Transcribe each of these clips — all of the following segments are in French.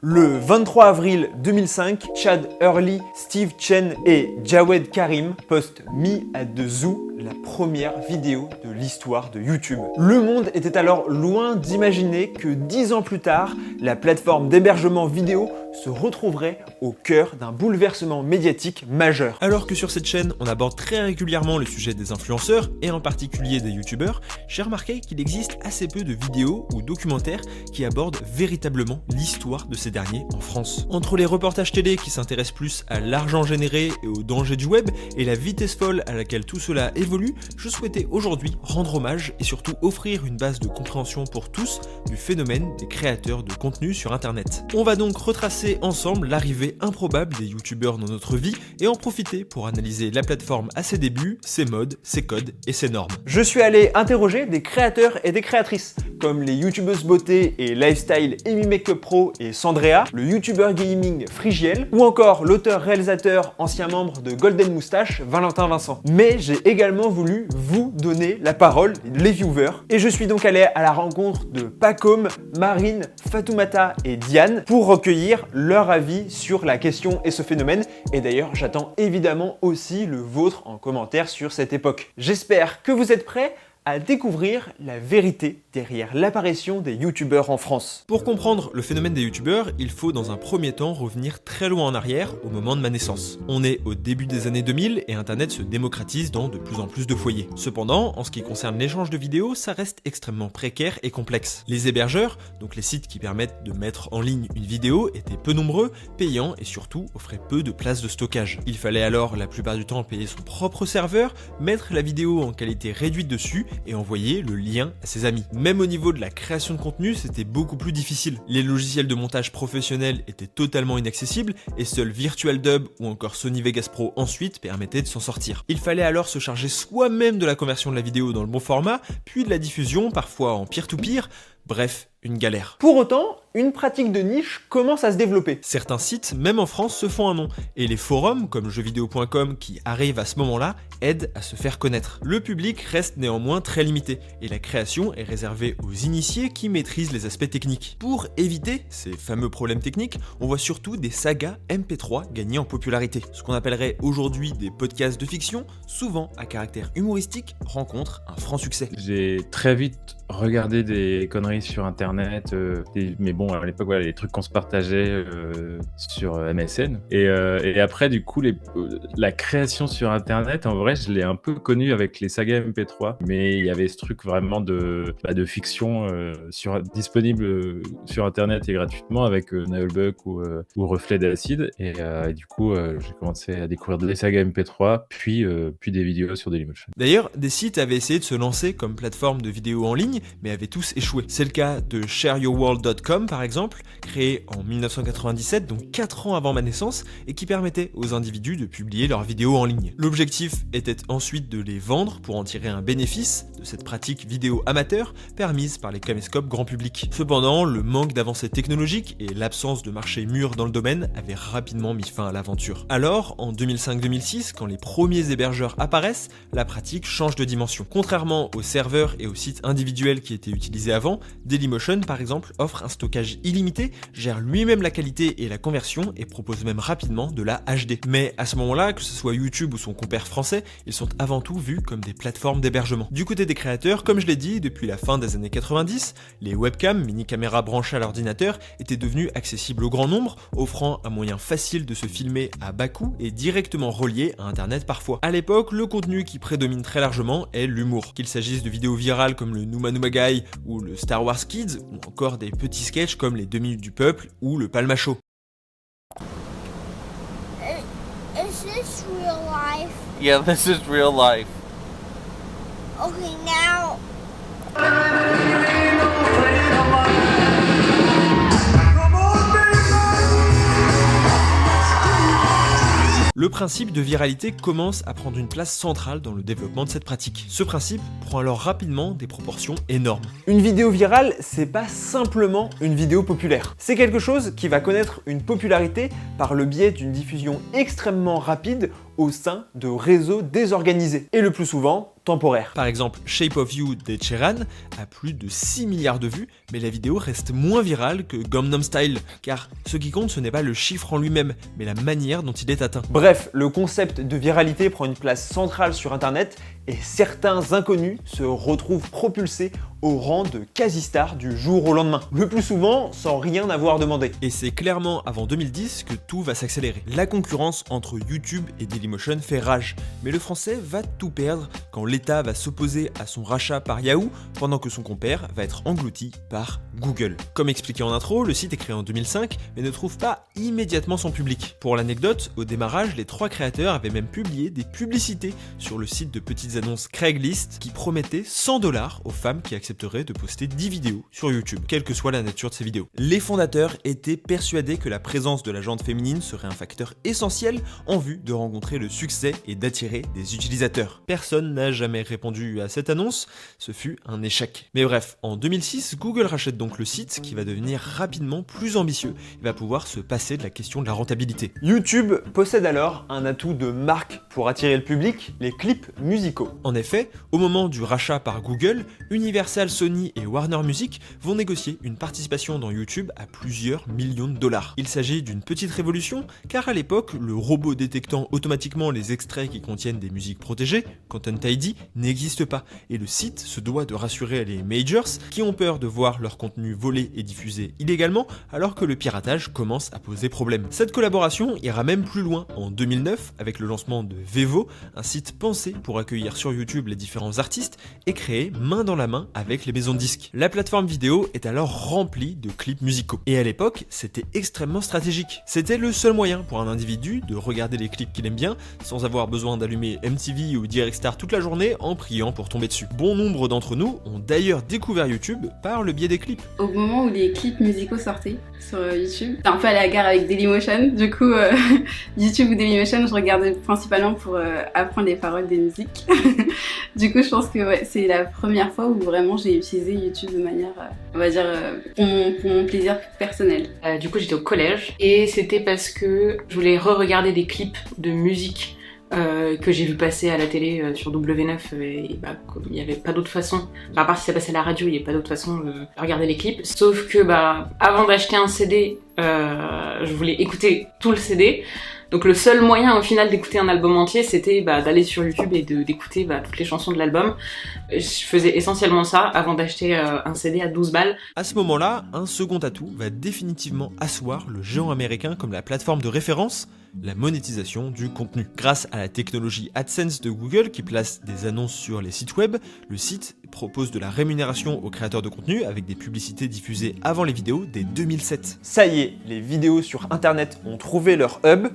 Le 23 avril 2005, Chad Hurley, Steve Chen et Jawed Karim postent Me at the Zoo, la première vidéo de l'histoire de YouTube. Le monde était alors loin d'imaginer que 10 ans plus tard, la plateforme d'hébergement vidéo se retrouverait au cœur d'un bouleversement médiatique majeur. Alors que sur cette chaîne, on aborde très régulièrement le sujet des influenceurs, et en particulier des youtubeurs, j'ai remarqué qu'il existe assez peu de vidéos ou documentaires qui abordent véritablement l'histoire de ces derniers en France. Entre les reportages télé qui s'intéressent plus à l'argent généré et aux dangers du web, et la vitesse folle à laquelle tout cela évolue, je souhaitais aujourd'hui rendre hommage et surtout offrir une base de compréhension pour tous du phénomène des créateurs de contenu sur internet. On va donc retracer ensemble l'arrivée improbable des youtubeurs dans notre vie et en profiter pour analyser la plateforme à ses débuts, ses modes, ses codes et ses normes. Je suis allé interroger des créateurs et des créatrices, comme les youtubeuses beauté et lifestyle Amy Makeup Pro et Sandrea, le youtubeur gaming Frigiel, ou encore l'auteur-réalisateur ancien membre de Golden Moustache, Valentin Vincent. Mais j'ai également voulu vous donner la parole, les viewers, et je suis donc allé à la rencontre de Pacôme, Marine, Fatoumata et Diane pour recueillir leur avis sur la question et ce phénomène, et d'ailleurs j'attends évidemment aussi le vôtre en commentaire sur cette époque. J'espère que vous êtes prêts à découvrir la vérité derrière l'apparition des youtubeurs en France. Pour comprendre le phénomène des youtubeurs, il faut dans un premier temps revenir très loin en arrière, au moment de ma naissance. On est au début des années 2000 et internet se démocratise dans de plus en plus de foyers. Cependant, en ce qui concerne l'échange de vidéos, ça reste extrêmement précaire et complexe. Les hébergeurs, donc les sites qui permettent de mettre en ligne une vidéo, étaient peu nombreux, payants et surtout offraient peu de places de stockage. Il fallait alors la plupart du temps payer son propre serveur, mettre la vidéo en qualité réduite dessus et envoyer le lien à ses amis. Même au niveau de la création de contenu, c'était beaucoup plus difficile. Les logiciels de montage professionnels étaient totalement inaccessibles et seul VirtualDub ou encore Sony Vegas Pro ensuite permettaient de s'en sortir. Il fallait alors se charger soi-même de la conversion de la vidéo dans le bon format, puis de la diffusion, parfois en peer-to-peer, bref, une galère. Pour autant, une pratique de niche commence à se développer. Certains sites, même en France, se font un nom, et les forums, comme jeuxvideo.com qui arrivent à ce moment-là, aident à se faire connaître. Le public reste néanmoins très limité, et la création est réservée aux initiés qui maîtrisent les aspects techniques. Pour éviter ces fameux problèmes techniques, on voit surtout des sagas MP3 gagner en popularité. Ce qu'on appellerait aujourd'hui des podcasts de fiction, souvent à caractère humoristique, rencontrent un franc succès. J'ai très vite regardé des conneries sur internet, mais bon, à l'époque, voilà, les trucs qu'on se partageait sur MSN. Et après, du coup, la création sur internet, en vrai, je l'ai un peu connu avec les sagas MP3, mais il y avait ce truc vraiment de fiction disponible sur internet et gratuitement avec Nullbuck ou Reflet d'Acide. Et du coup, j'ai commencé à découvrir des sagas MP3, puis des vidéos sur Dailymotion. D'ailleurs, des sites avaient essayé de se lancer comme plateforme de vidéos en ligne, mais avaient tous échoué. C'est le cas de shareyourworld.com par exemple, créé en 1997, donc 4 ans avant ma naissance, et qui permettait aux individus de publier leurs vidéos en ligne. L'objectif était ensuite de les vendre pour en tirer un bénéfice de cette pratique vidéo amateur permise par les caméscopes grand public. Cependant, le manque d'avancées technologiques et l'absence de marché mûr dans le domaine avaient rapidement mis fin à l'aventure. Alors, en 2005-2006, quand les premiers hébergeurs apparaissent, la pratique change de dimension. Contrairement aux serveurs et aux sites individuels qui étaient utilisés avant, Dailymotion par exemple offre un stockage illimité, gère lui-même la qualité et la conversion et propose même rapidement de la HD. Mais à ce moment-là, que ce soit YouTube ou son compère français, ils sont avant tout vus comme des plateformes d'hébergement. Du côté des créateurs, comme je l'ai dit, depuis la fin des années 90, les webcams, mini-caméras branchées à l'ordinateur, étaient devenues accessibles au grand nombre, offrant un moyen facile de se filmer à bas coût et directement relié à internet parfois. À l'époque, le contenu qui prédomine très largement est l'humour. Qu'il s'agisse de vidéos virales comme le Numa Numa Guy ou le Star Wars Kids, ou encore des petits sketchs comme les 2 minutes du peuple ou le Palma Show. Is this real life? Yeah, this is real life. Okay, now. Le principe de viralité commence à prendre une place centrale dans le développement de cette pratique. Ce principe prend alors rapidement des proportions énormes. Une vidéo virale, c'est pas simplement une vidéo populaire. C'est quelque chose qui va connaître une popularité par le biais d'une diffusion extrêmement rapide au sein de réseaux désorganisés. Et le plus souvent, temporaire. Par exemple, Shape of You d'Ed Sheeran a plus de 6 milliards de vues, mais la vidéo reste moins virale que Gangnam Style, car ce qui compte ce n'est pas le chiffre en lui-même, mais la manière dont il est atteint. Bref, le concept de viralité prend une place centrale sur internet et certains inconnus se retrouvent propulsés au rang de quasi-stars du jour au lendemain. Le plus souvent sans rien avoir demandé. Et c'est clairement avant 2010 que tout va s'accélérer. La concurrence entre YouTube et Dailymotion fait rage, mais le français va tout perdre quand l'État va s'opposer à son rachat par Yahoo, pendant que son compère va être englouti par Google. Comme expliqué en intro, le site est créé en 2005, mais ne trouve pas immédiatement son public. Pour l'anecdote, au démarrage, les 3 créateurs avaient même publié des publicités sur le site de petites annonces Craigslist qui promettaient 100 $ aux femmes qui accepteraient de poster 10 vidéos sur YouTube, quelle que soit la nature de ces vidéos. Les fondateurs étaient persuadés que la présence de la jante féminine serait un facteur essentiel en vue de rencontrer le succès et d'attirer des utilisateurs. Personne n'a jamais répondu à cette annonce, ce fut un échec. Mais bref, en 2006, Google rachète donc le site qui va devenir rapidement plus ambitieux et va pouvoir se passer de la question de la rentabilité. YouTube possède alors un atout de marque pour attirer le public, les clips musicaux. En effet, au moment du rachat par Google, Universal, Sony et Warner Music vont négocier une participation dans YouTube à plusieurs millions de $. Il s'agit d'une petite révolution, car à l'époque, le robot détectant automatiquement les extraits qui contiennent des musiques protégées, Content ID, n'existe pas, et le site se doit de rassurer les majors qui ont peur de voir leur contenu volé et diffusé illégalement, alors que le piratage commence à poser problème. Cette collaboration ira même plus loin en 2009 avec le lancement de Vevo, un site pensé pour accueillir sur YouTube les différents artistes et créé main dans la main avec les maisons de disques. La plateforme vidéo est alors remplie de clips musicaux. Et à l'époque, c'était extrêmement stratégique. C'était le seul moyen pour un individu de regarder les clips qu'il aime bien sans avoir besoin d'allumer MTV ou Direct Star toute la journée en priant pour tomber dessus. Bon nombre d'entre nous ont d'ailleurs découvert YouTube par le biais des clips. Au moment où les clips musicaux sortaient sur YouTube, j'étais un peu à la gare avec Dailymotion, du coup YouTube ou Dailymotion, je regardais principalement pour apprendre les paroles des musiques. Du coup je pense que ouais, c'est la première fois où vraiment j'ai utilisé YouTube de manière, on va dire, pour mon plaisir personnel. Du coup j'étais au collège et c'était parce que je voulais re-regarder des clips de musique que j'ai vu passer à la télé sur W9 et bah, il n'y avait pas d'autre façon, à part si ça passait à la radio, il n'y avait pas d'autre façon de regarder les clips. Sauf que bah, avant d'acheter un CD, je voulais écouter tout le CD. Donc le seul moyen au final d'écouter un album entier, c'était bah, d'aller sur YouTube et d'écouter bah, toutes les chansons de l'album. Je faisais essentiellement ça avant d'acheter un CD à 12 balles. À ce moment-là, un second atout va définitivement asseoir le géant américain comme la plateforme de référence, la monétisation du contenu. Grâce à la technologie AdSense de Google qui place des annonces sur les sites web, le site propose de la rémunération aux créateurs de contenu avec des publicités diffusées avant les vidéos dès 2007. Ça y est, les vidéos sur internet ont trouvé leur hub,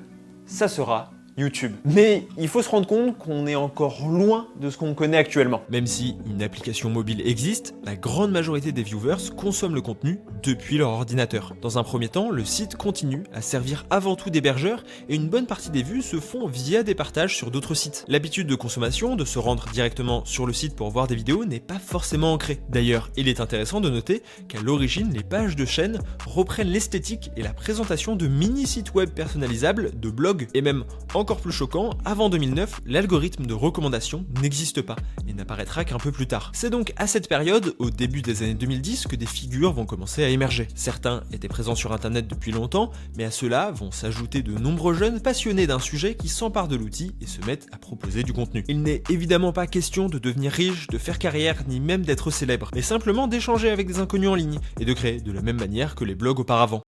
ça sera YouTube. Mais il faut se rendre compte qu'on est encore loin de ce qu'on connaît actuellement. Même si une application mobile existe, la grande majorité des viewers consomment le contenu depuis leur ordinateur. Dans un premier temps, le site continue à servir avant tout d'hébergeur et une bonne partie des vues se font via des partages sur d'autres sites. L'habitude de consommation, de se rendre directement sur le site pour voir des vidéos, n'est pas forcément ancrée. D'ailleurs, il est intéressant de noter qu'à l'origine, les pages de chaîne reprennent l'esthétique et la présentation de mini-sites web personnalisables, de blogs et même encore plus choquant, avant 2009, l'algorithme de recommandation n'existe pas et n'apparaîtra qu'un peu plus tard. C'est donc à cette période, au début des années 2010, que des figures vont commencer à émerger. Certains étaient présents sur internet depuis longtemps, mais à cela vont s'ajouter de nombreux jeunes passionnés d'un sujet qui s'emparent de l'outil et se mettent à proposer du contenu. Il n'est évidemment pas question de devenir riche, de faire carrière, ni même d'être célèbre, mais simplement d'échanger avec des inconnus en ligne et de créer de la même manière que les blogs auparavant.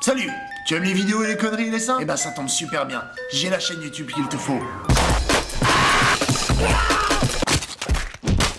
Salut! Tu aimes les vidéos et les conneries et les seins? Eh ben ça tombe super bien, j'ai la chaîne YouTube qu'il te faut.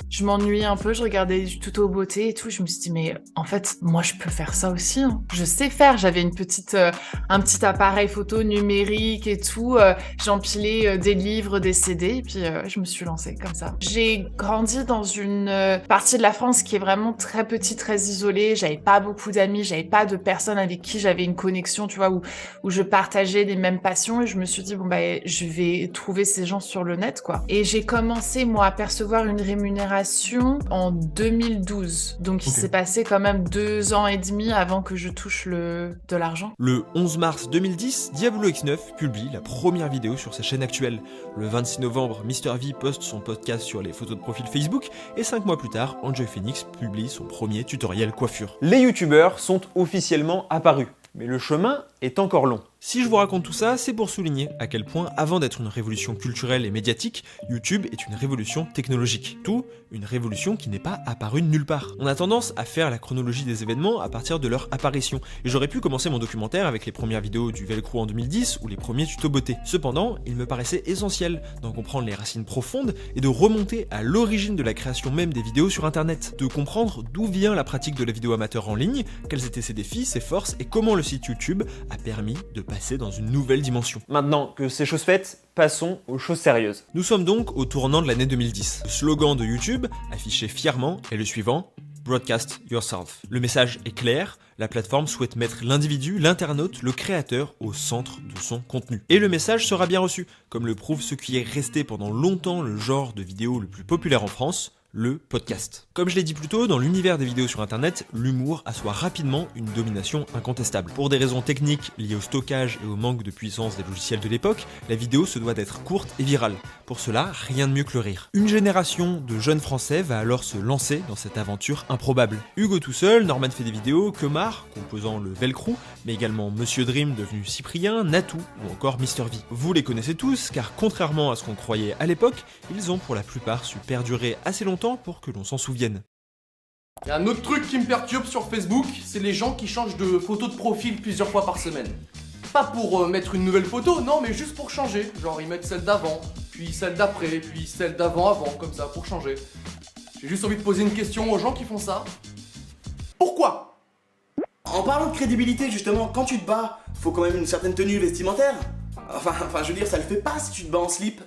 Je m'ennuyais un peu, je regardais du tuto beauté et tout, je me suis dit mais en fait moi je peux faire ça aussi, hein. Je sais faire, j'avais un petit appareil photo numérique et tout, j'empilais des livres, des CD et puis je me suis lancée comme ça. J'ai grandi dans une partie de la France qui est vraiment très petite, très isolée, j'avais pas beaucoup d'amis, j'avais pas de personnes avec qui j'avais une connexion, tu vois, où je partageais les mêmes passions et je me suis dit bon bah je vais trouver ces gens sur le net quoi. Et j'ai commencé moi à percevoir une rémunération création en 2012. Donc il s'est passé quand même 2 ans et demi avant que je touche de l'argent. Le 11 mars 2010, Diablo X9 publie la première vidéo sur sa chaîne actuelle. Le 26 novembre, MrV poste son podcast sur les photos de profil Facebook et 5 mois plus tard, Enjoy Phoenix publie son premier tutoriel coiffure. Les youtubeurs sont officiellement apparus, mais le chemin est encore long. Si je vous raconte tout ça, c'est pour souligner à quel point, avant d'être une révolution culturelle et médiatique, YouTube est une révolution technologique. Tout, une révolution qui n'est pas apparue de nulle part. On a tendance à faire la chronologie des événements à partir de leur apparition, et j'aurais pu commencer mon documentaire avec les premières vidéos du Velcro en 2010 ou les premiers tutos beauté. Cependant, il me paraissait essentiel d'en comprendre les racines profondes et de remonter à l'origine de la création même des vidéos sur internet, de comprendre d'où vient la pratique de la vidéo amateur en ligne, quels étaient ses défis, ses forces et comment le site YouTube a permis de passer dans une nouvelle dimension. Maintenant que ces choses faites, passons aux choses sérieuses. Nous sommes donc au tournant de l'année 2010. Le slogan de YouTube, affiché fièrement, est le suivant: Broadcast yourself. Le message est clair, la plateforme souhaite mettre l'individu, l'internaute, le créateur au centre de son contenu. Et le message sera bien reçu, comme le prouve ce qui est resté pendant longtemps le genre de vidéo le plus populaire en France, le podcast. Comme je l'ai dit plus tôt, dans l'univers des vidéos sur internet, l'humour assoit rapidement une domination incontestable. Pour des raisons techniques liées au stockage et au manque de puissance des logiciels de l'époque, la vidéo se doit d'être courte et virale. Pour cela, rien de mieux que le rire. Une génération de jeunes français va alors se lancer dans cette aventure improbable. Hugo tout seul, Norman fait des vidéos, Kemar, composant le Velcro, mais également Monsieur Dream devenu Cyprien, Natou ou encore MrV. Vous les connaissez tous, car contrairement à ce qu'on croyait à l'époque, ils ont pour la plupart su perdurer assez longtemps pour que l'on s'en souvienne. Il y a un autre truc qui me perturbe sur Facebook, c'est les gens qui changent de photo de profil plusieurs fois par semaine. Pas pour mettre une nouvelle photo, non, mais juste pour changer. Genre ils mettent celle d'avant, puis celle d'après, puis celle d'avant, comme ça, pour changer. J'ai juste envie de poser une question aux gens qui font ça. Pourquoi ? En parlant de crédibilité, justement, quand tu te bats, faut quand même une certaine tenue vestimentaire. Enfin, je veux dire, ça le fait pas si tu te bats en slip.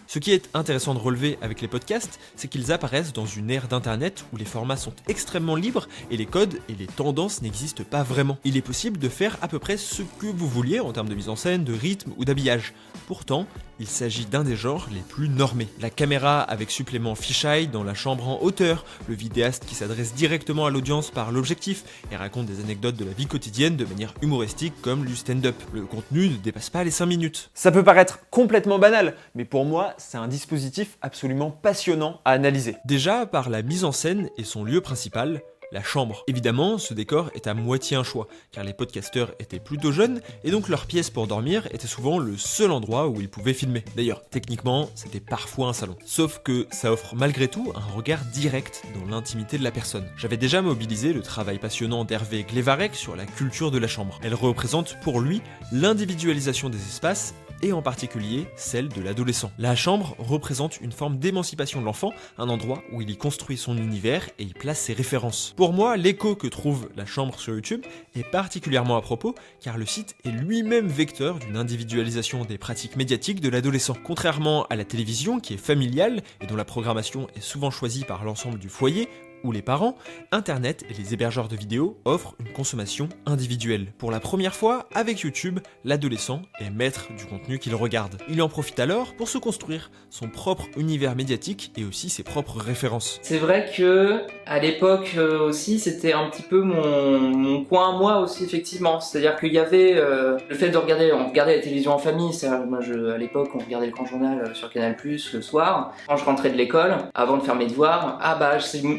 Ce qui est intéressant de relever avec les podcasts, c'est qu'ils apparaissent dans une ère d'internet où les formats sont extrêmement libres et les codes et les tendances n'existent pas vraiment. Il est possible de faire à peu près ce que vous vouliez en termes de mise en scène, de rythme ou d'habillage. Pourtant, il s'agit d'un des genres les plus normés. La caméra avec supplément fisheye dans la chambre en hauteur, le vidéaste qui s'adresse directement à l'audience par l'objectif et raconte des anecdotes de la vie quotidienne de manière humoristique comme du stand-up. Le contenu ne dépasse pas les 5 minutes. Ça peut paraître complètement banal, mais pour moi, c'est un dispositif absolument passionnant à analyser. Déjà par la mise en scène et son lieu principal, la chambre. Évidemment, ce décor est à moitié un choix, car les podcasteurs étaient plutôt jeunes, et donc leur pièce pour dormir était souvent le seul endroit où ils pouvaient filmer. D'ailleurs, techniquement, c'était parfois un salon. Sauf que ça offre malgré tout un regard direct dans l'intimité de la personne. J'avais déjà mobilisé le travail passionnant d'Hervé Glevarec sur la culture de la chambre. Elle représente pour lui l'individualisation des espaces, et en particulier celle de l'adolescent. La chambre représente une forme d'émancipation de l'enfant, un endroit où il y construit son univers et y place ses références. Pour moi, l'écho que trouve la chambre sur YouTube est particulièrement à propos, car le site est lui-même vecteur d'une individualisation des pratiques médiatiques de l'adolescent. Contrairement à la télévision, qui est familiale et dont la programmation est souvent choisie par l'ensemble du foyer, ou les parents, Internet et les hébergeurs de vidéos offrent une consommation individuelle. Pour la première fois, avec YouTube, l'adolescent est maître du contenu qu'il regarde. Il en profite alors pour se construire son propre univers médiatique et aussi ses propres références. C'est vrai que à l'époque aussi, c'était un petit peu mon coin à moi aussi, effectivement. C'est-à-dire qu'il y avait le fait de regarder, on regardait la télévision en famille. Moi, à l'époque, on regardait le Grand Journal sur Canal+ le soir. Quand je rentrais de l'école, avant de faire mes devoirs,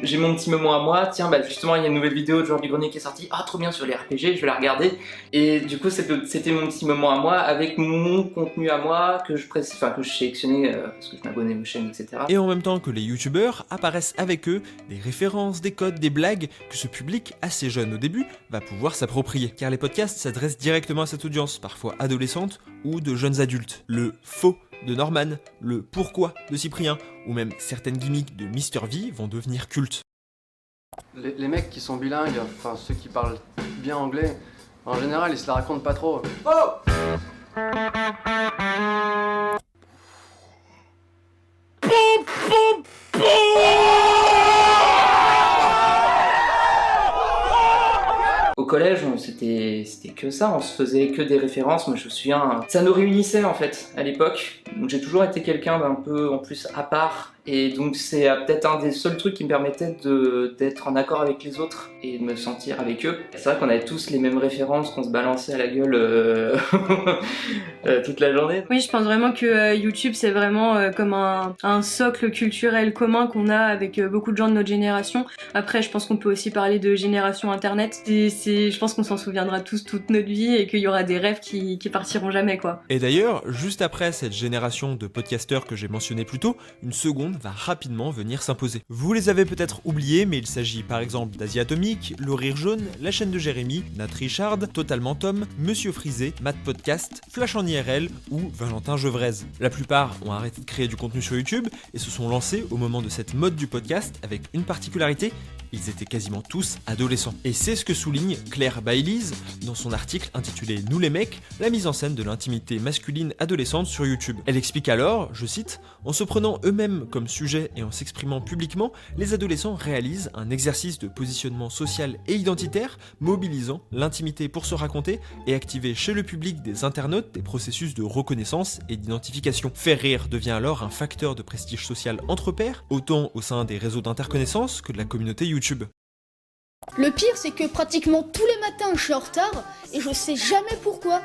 j'ai mon petit moment à moi, tiens justement il y a une nouvelle vidéo de Georges Dugrenier qui est sortie, trop bien sur les RPG, je vais la regarder, et du coup c'était mon petit moment à moi avec mon contenu à moi que je sélectionnais parce que je m'abonnais aux chaînes, etc. Et en même temps que les youtubeurs, apparaissent avec eux des références, des codes, des blagues que ce public assez jeune au début va pouvoir s'approprier, car les podcasts s'adressent directement à cette audience, parfois adolescente ou de jeunes adultes. Le faux de Norman, le pourquoi de Cyprien, ou même certaines gimmicks de MrV vont devenir cultes. Les mecs qui sont bilingues, enfin ceux qui parlent bien anglais, en général ils se la racontent pas trop. Au collège, c'était que ça, on se faisait que des références. Moi je me souviens, ça nous réunissait en fait à l'époque. Donc j'ai toujours été quelqu'un d'un peu en plus à part. Et donc c'est peut-être un des seuls trucs qui me permettait d'être en accord avec les autres et de me sentir avec eux. C'est vrai qu'on avait tous les mêmes références, qu'on se balançait à la gueule toute la journée. Oui, je pense vraiment que YouTube c'est vraiment comme un socle culturel commun qu'on a avec beaucoup de gens de notre génération. Après je pense qu'on peut aussi parler de génération internet. Je pense qu'on s'en souviendra tous toute notre vie et qu'il y aura des rêves qui partiront jamais quoi. Et d'ailleurs, juste après cette génération de podcasteurs que j'ai mentionné plus tôt, une seconde va rapidement venir s'imposer. Vous les avez peut-être oubliés, mais il s'agit par exemple d'Asie Atomique, Le Rire Jaune, La Chaîne de Jérémy, Nat Richard, Totalement Tom, Monsieur Frisé, Matt Podcast, Flash en IRL ou Valentin Gevrez. La plupart ont arrêté de créer du contenu sur YouTube et se sont lancés au moment de cette mode du podcast avec une particularité, ils étaient quasiment tous adolescents. Et c'est ce que souligne Claire Bayliss dans son article intitulé « Nous les mecs, la mise en scène de l'intimité masculine adolescente sur YouTube ». Elle explique alors, je cite, « En se prenant eux-mêmes comme sujet et en s'exprimant publiquement, les adolescents réalisent un exercice de positionnement social et identitaire, mobilisant l'intimité pour se raconter et activer chez le public des internautes des processus de reconnaissance et d'identification. Faire rire devient alors un facteur de prestige social entre pairs, autant au sein des réseaux d'interconnaissance que de la communauté YouTube. Le pire, c'est que pratiquement tous les matins, je suis en retard et je sais jamais pourquoi.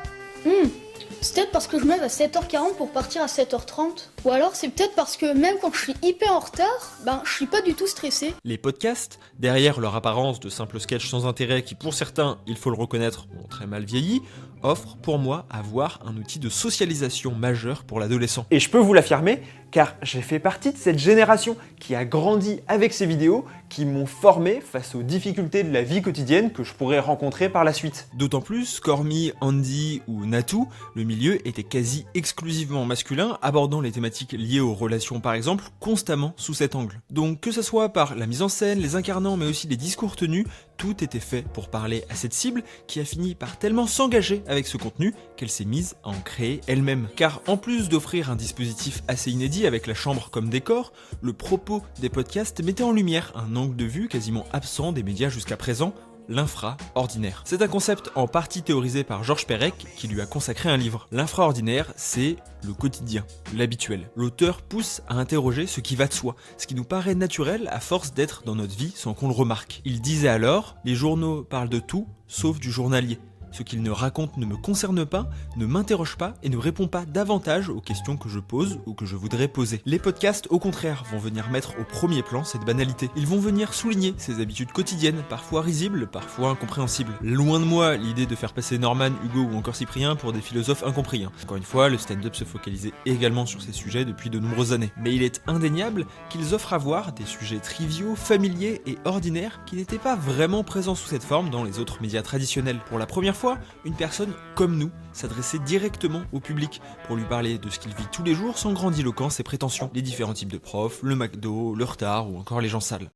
C'est peut-être parce que je me lève à 7h40 pour partir à 7h30. Ou alors c'est peut-être parce que même quand je suis hyper en retard, je suis pas du tout stressé. Les podcasts, derrière leur apparence de simples sketchs sans intérêt qui pour certains, il faut le reconnaître, ont très mal vieilli, offrent pour moi à voir un outil de socialisation majeur pour l'adolescent. Et je peux vous l'affirmer, car j'ai fait partie de cette génération qui a grandi avec ces vidéos, qui m'ont formé face aux difficultés de la vie quotidienne que je pourrais rencontrer par la suite. D'autant plus qu'hormis Andy ou Natou, le milieu était quasi exclusivement masculin, abordant les thématiques liées aux relations par exemple, constamment sous cet angle. Donc que ce soit par la mise en scène, les incarnants, mais aussi les discours tenus, tout était fait pour parler à cette cible qui a fini par tellement s'engager avec ce contenu qu'elle s'est mise à en créer elle-même. Car en plus d'offrir un dispositif assez inédit avec la chambre comme décor, le propos des podcasts mettait en lumière un angle de vue quasiment absent des médias jusqu'à présent, l'infra-ordinaire. C'est un concept en partie théorisé par Georges Perec qui lui a consacré un livre. L'infra-ordinaire, c'est le quotidien, l'habituel. L'auteur pousse à interroger ce qui va de soi, ce qui nous paraît naturel à force d'être dans notre vie sans qu'on le remarque. Il disait alors, les journaux parlent de tout, sauf du journalier. Ce qu'ils ne racontent ne me concerne pas, ne m'interroge pas et ne répond pas davantage aux questions que je pose ou que je voudrais poser. Les podcasts, au contraire, vont venir mettre au premier plan cette banalité. Ils vont venir souligner ces habitudes quotidiennes, parfois risibles, parfois incompréhensibles. Loin de moi l'idée de faire passer Norman, Hugo ou encore Cyprien pour des philosophes incompris. Encore une fois, le stand-up se focalisait également sur ces sujets depuis de nombreuses années. Mais il est indéniable qu'ils offrent à voir des sujets triviaux, familiers et ordinaires qui n'étaient pas vraiment présents sous cette forme dans les autres médias traditionnels. Pour la première fois, une personne comme nous s'adressait directement au public pour lui parler de ce qu'il vit tous les jours sans grandiloquence et prétention. Les différents types de profs, le McDo, le retard ou encore les gens sales.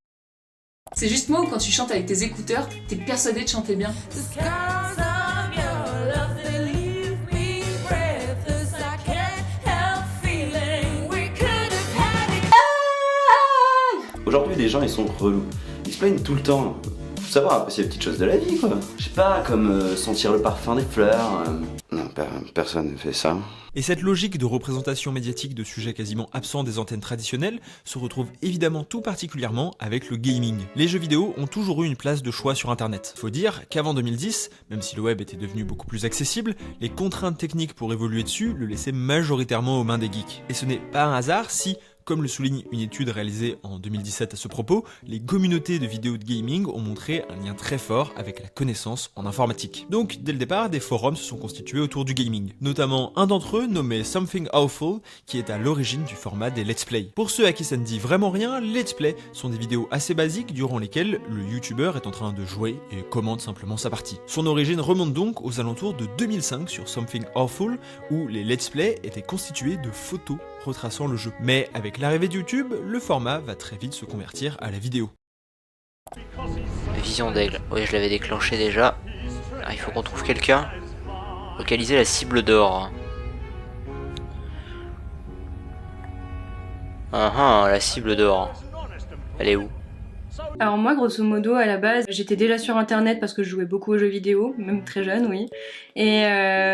C'est juste moi où quand tu chantes avec tes écouteurs, t'es persuadé de chanter bien. Aujourd'hui, les gens ils sont relous. Ils se plaignent tout le temps. Faut savoir apprécier les petites choses de la vie, quoi. Je sais pas, comme sentir le parfum des fleurs. Non, personne ne fait ça. Et cette logique de représentation médiatique de sujets quasiment absents des antennes traditionnelles se retrouve évidemment tout particulièrement avec le gaming. Les jeux vidéo ont toujours eu une place de choix sur internet. Faut dire qu'avant 2010, même si le web était devenu beaucoup plus accessible, les contraintes techniques pour évoluer dessus le laissaient majoritairement aux mains des geeks. Et ce n'est pas un hasard si, comme le souligne une étude réalisée en 2017 à ce propos, les communautés de vidéos de gaming ont montré un lien très fort avec la connaissance en informatique. Donc, dès le départ, des forums se sont constitués autour du gaming. Notamment un d'entre eux, nommé Something Awful, qui est à l'origine du format des Let's Play. Pour ceux à qui ça ne dit vraiment rien, les Let's Play sont des vidéos assez basiques durant lesquelles le youtubeur est en train de jouer et commande simplement sa partie. Son origine remonte donc aux alentours de 2005 sur Something Awful, où les Let's Play étaient constitués de photos retraçant le jeu. Mais avec l'arrivée de YouTube, le format va très vite se convertir à la vidéo. Vision d'aigle, oui je l'avais déclenché déjà. Alors, il faut qu'on trouve quelqu'un. Localiser la cible d'or. La cible d'or. Elle est où? Alors moi, grosso modo, à la base, j'étais déjà sur internet parce que je jouais beaucoup aux jeux vidéo, même très jeune, oui, et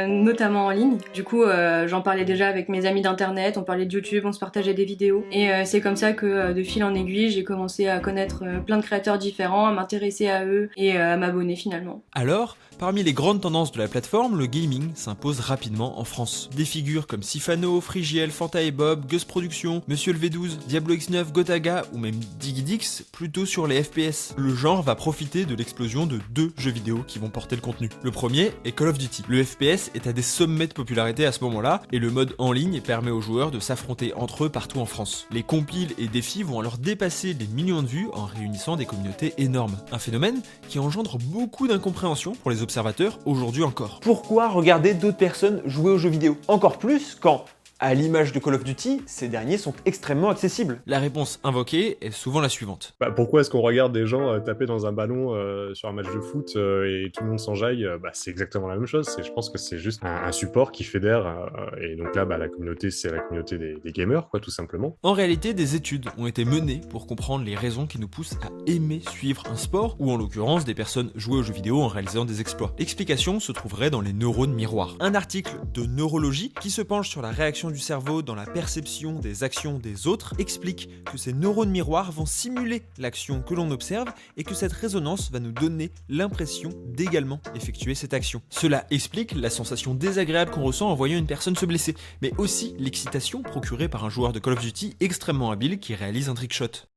notamment en ligne. Du coup, j'en parlais déjà avec mes amis d'internet, on parlait de YouTube, on se partageait des vidéos, et c'est comme ça que de fil en aiguille, j'ai commencé à connaître plein de créateurs différents, à m'intéresser à eux et à m'abonner finalement. Alors, parmi les grandes tendances de la plateforme, le gaming s'impose rapidement en France. Des figures comme Sifano, Frigiel, Fanta et Bob, Gus Productions, Monsieur le V12, Diablo X9, Gotaga ou même Digidix, plutôt sur les FPS. Le genre va profiter de l'explosion de 2 jeux vidéo qui vont porter le contenu. Le premier est Call of Duty. Le FPS est à des sommets de popularité à ce moment-là, et le mode en ligne permet aux joueurs de s'affronter entre eux partout en France. Les compiles et défis vont alors dépasser les millions de vues en réunissant des communautés énormes. Un phénomène qui engendre beaucoup d'incompréhension pour les observateurs aujourd'hui encore. Pourquoi regarder d'autres personnes jouer aux jeux vidéo? Encore plus quand, à l'image de Call of Duty, ces derniers sont extrêmement accessibles. La réponse invoquée est souvent la suivante. Pourquoi est-ce qu'on regarde des gens taper dans un ballon sur un match de foot et tout le monde s'enjaille? C'est exactement la même chose. Je pense que c'est juste un support qui fédère. Et donc là, la communauté, c'est la communauté des gamers, quoi, tout simplement. En réalité, des études ont été menées pour comprendre les raisons qui nous poussent à aimer suivre un sport, ou en l'occurrence des personnes jouer aux jeux vidéo en réalisant des exploits. L'explication se trouverait dans les neurones miroirs. Un article de neurologie qui se penche sur la réaction du cerveau dans la perception des actions des autres explique que ces neurones miroirs vont simuler l'action que l'on observe et que cette résonance va nous donner l'impression d'également effectuer cette action. Cela explique la sensation désagréable qu'on ressent en voyant une personne se blesser, mais aussi l'excitation procurée par un joueur de Call of Duty extrêmement habile qui réalise un trickshot.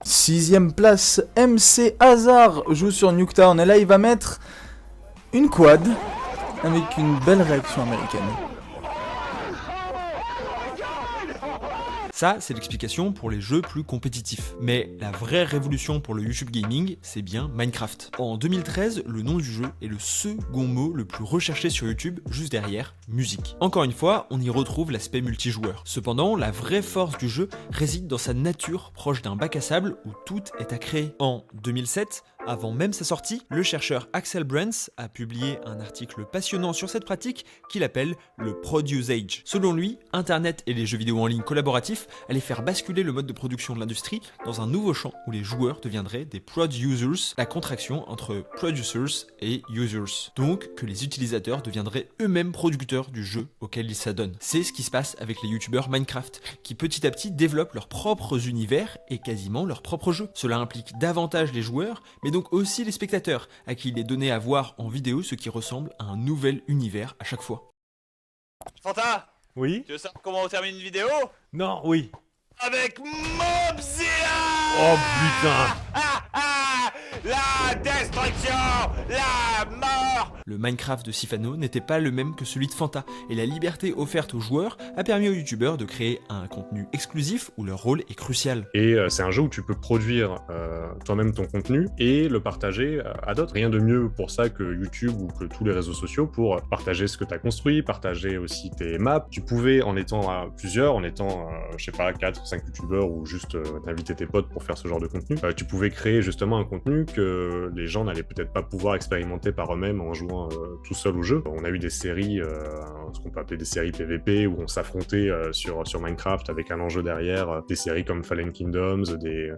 6ème place, MC Hazard joue sur Nuketown et là il va mettre une quad avec une belle réaction américaine. Ça, c'est l'explication pour les jeux plus compétitifs. Mais la vraie révolution pour le YouTube Gaming, c'est bien Minecraft. En 2013, le nom du jeu est le second mot le plus recherché sur YouTube, juste derrière musique. Encore une fois, on y retrouve l'aspect multijoueur. Cependant, la vraie force du jeu réside dans sa nature proche d'un bac à sable où tout est à créer. En 2007, avant même sa sortie, le chercheur Axel Brents a publié un article passionnant sur cette pratique qu'il appelle le Produce Age. Selon lui, Internet et les jeux vidéo en ligne collaboratifs allaient faire basculer le mode de production de l'industrie dans un nouveau champ où les joueurs deviendraient des producers, la contraction entre producers et users. Donc que les utilisateurs deviendraient eux-mêmes producteurs du jeu auquel ils s'adonnent. C'est ce qui se passe avec les youtubeurs Minecraft, qui petit à petit développent leurs propres univers et quasiment leurs propres jeux. Cela implique davantage les joueurs, mais donc aussi les spectateurs, à qui il est donné à voir en vidéo ce qui ressemble à un nouvel univers à chaque fois. Fanta, oui? Tu veux savoir comment on termine une vidéo? Non, oui. Avec Mobzilla! Oh putain! La destruction! La mort! Le Minecraft de Sifano n'était pas le même que celui de Fanta, et la liberté offerte aux joueurs a permis aux youtubeurs de créer un contenu exclusif où leur rôle est crucial. Et c'est un jeu où tu peux produire toi-même ton contenu et le partager à d'autres. Rien de mieux pour ça que YouTube ou que tous les réseaux sociaux pour partager ce que tu as construit, partager aussi tes maps. Tu pouvais, en étant à plusieurs, en étant, je sais pas, 4 ou 5 youtubeurs ou juste t'inviter tes potes pour faire ce genre de contenu, tu pouvais créer justement un contenu que les gens n'allaient peut-être pas pouvoir expérimenter par eux-mêmes en jouant tout seul au jeu. On a eu des séries, ce qu'on peut appeler des séries PVP, où on s'affrontait sur Minecraft avec un enjeu derrière, des séries comme Fallen Kingdoms,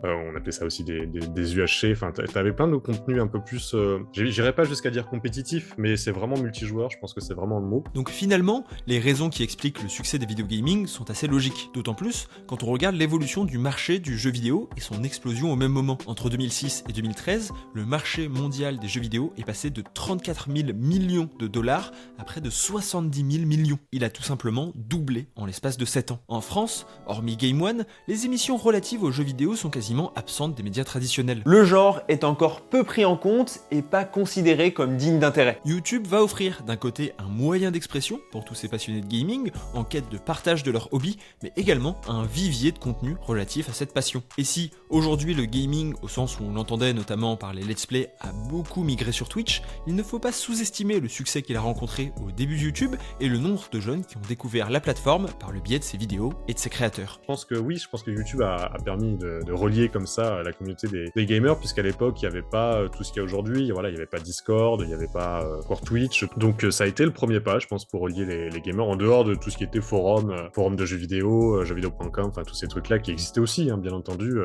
on appelait ça aussi des UHC, enfin t'avais plein de contenus un peu plus, j'irais pas jusqu'à dire compétitif, mais c'est vraiment multijoueur, je pense que c'est vraiment le mot. Donc finalement, les raisons qui expliquent le succès des vidéos gaming sont assez logiques, d'autant plus quand on regarde l'évolution du marché du jeu vidéo et son explosion au même moment. Entre 2006 et 2013, le marché mondial des jeux vidéo est passé de 34 000 millions de dollars à près de 70 000 millions. Il a tout simplement doublé en l'espace de 7 ans. En France, hormis Game One, les émissions relatives aux jeux vidéo sont quasiment absentes des médias traditionnels. Le genre est encore peu pris en compte et pas considéré comme digne d'intérêt. YouTube va offrir d'un côté un moyen d'expression pour tous ces passionnés de gaming en quête de partage de leur hobby, mais également un vivier de contenu relatif à cette passion. Et si aujourd'hui le gaming, au sens où on l'entendait notamment par les let's play, a beaucoup migré sur Twitch, il ne faut pas sous-estimer le succès qu'il a rencontré au début de YouTube et le nombre de jeunes qui ont découvert la plateforme par le biais de ses vidéos et de ses créateurs. Je pense que oui, je pense que YouTube a permis de relier comme ça la communauté des gamers, puisqu'à l'époque, il n'y avait pas tout ce qu'il y a aujourd'hui. Voilà, il n'y avait pas Discord, il n'y avait pas encore Twitch. Donc ça a été le premier pas, je pense, pour relier les gamers, en dehors de tout ce qui était forum de jeux vidéo, jeuxvideo.com, enfin tous ces trucs-là qui existaient aussi, bien entendu.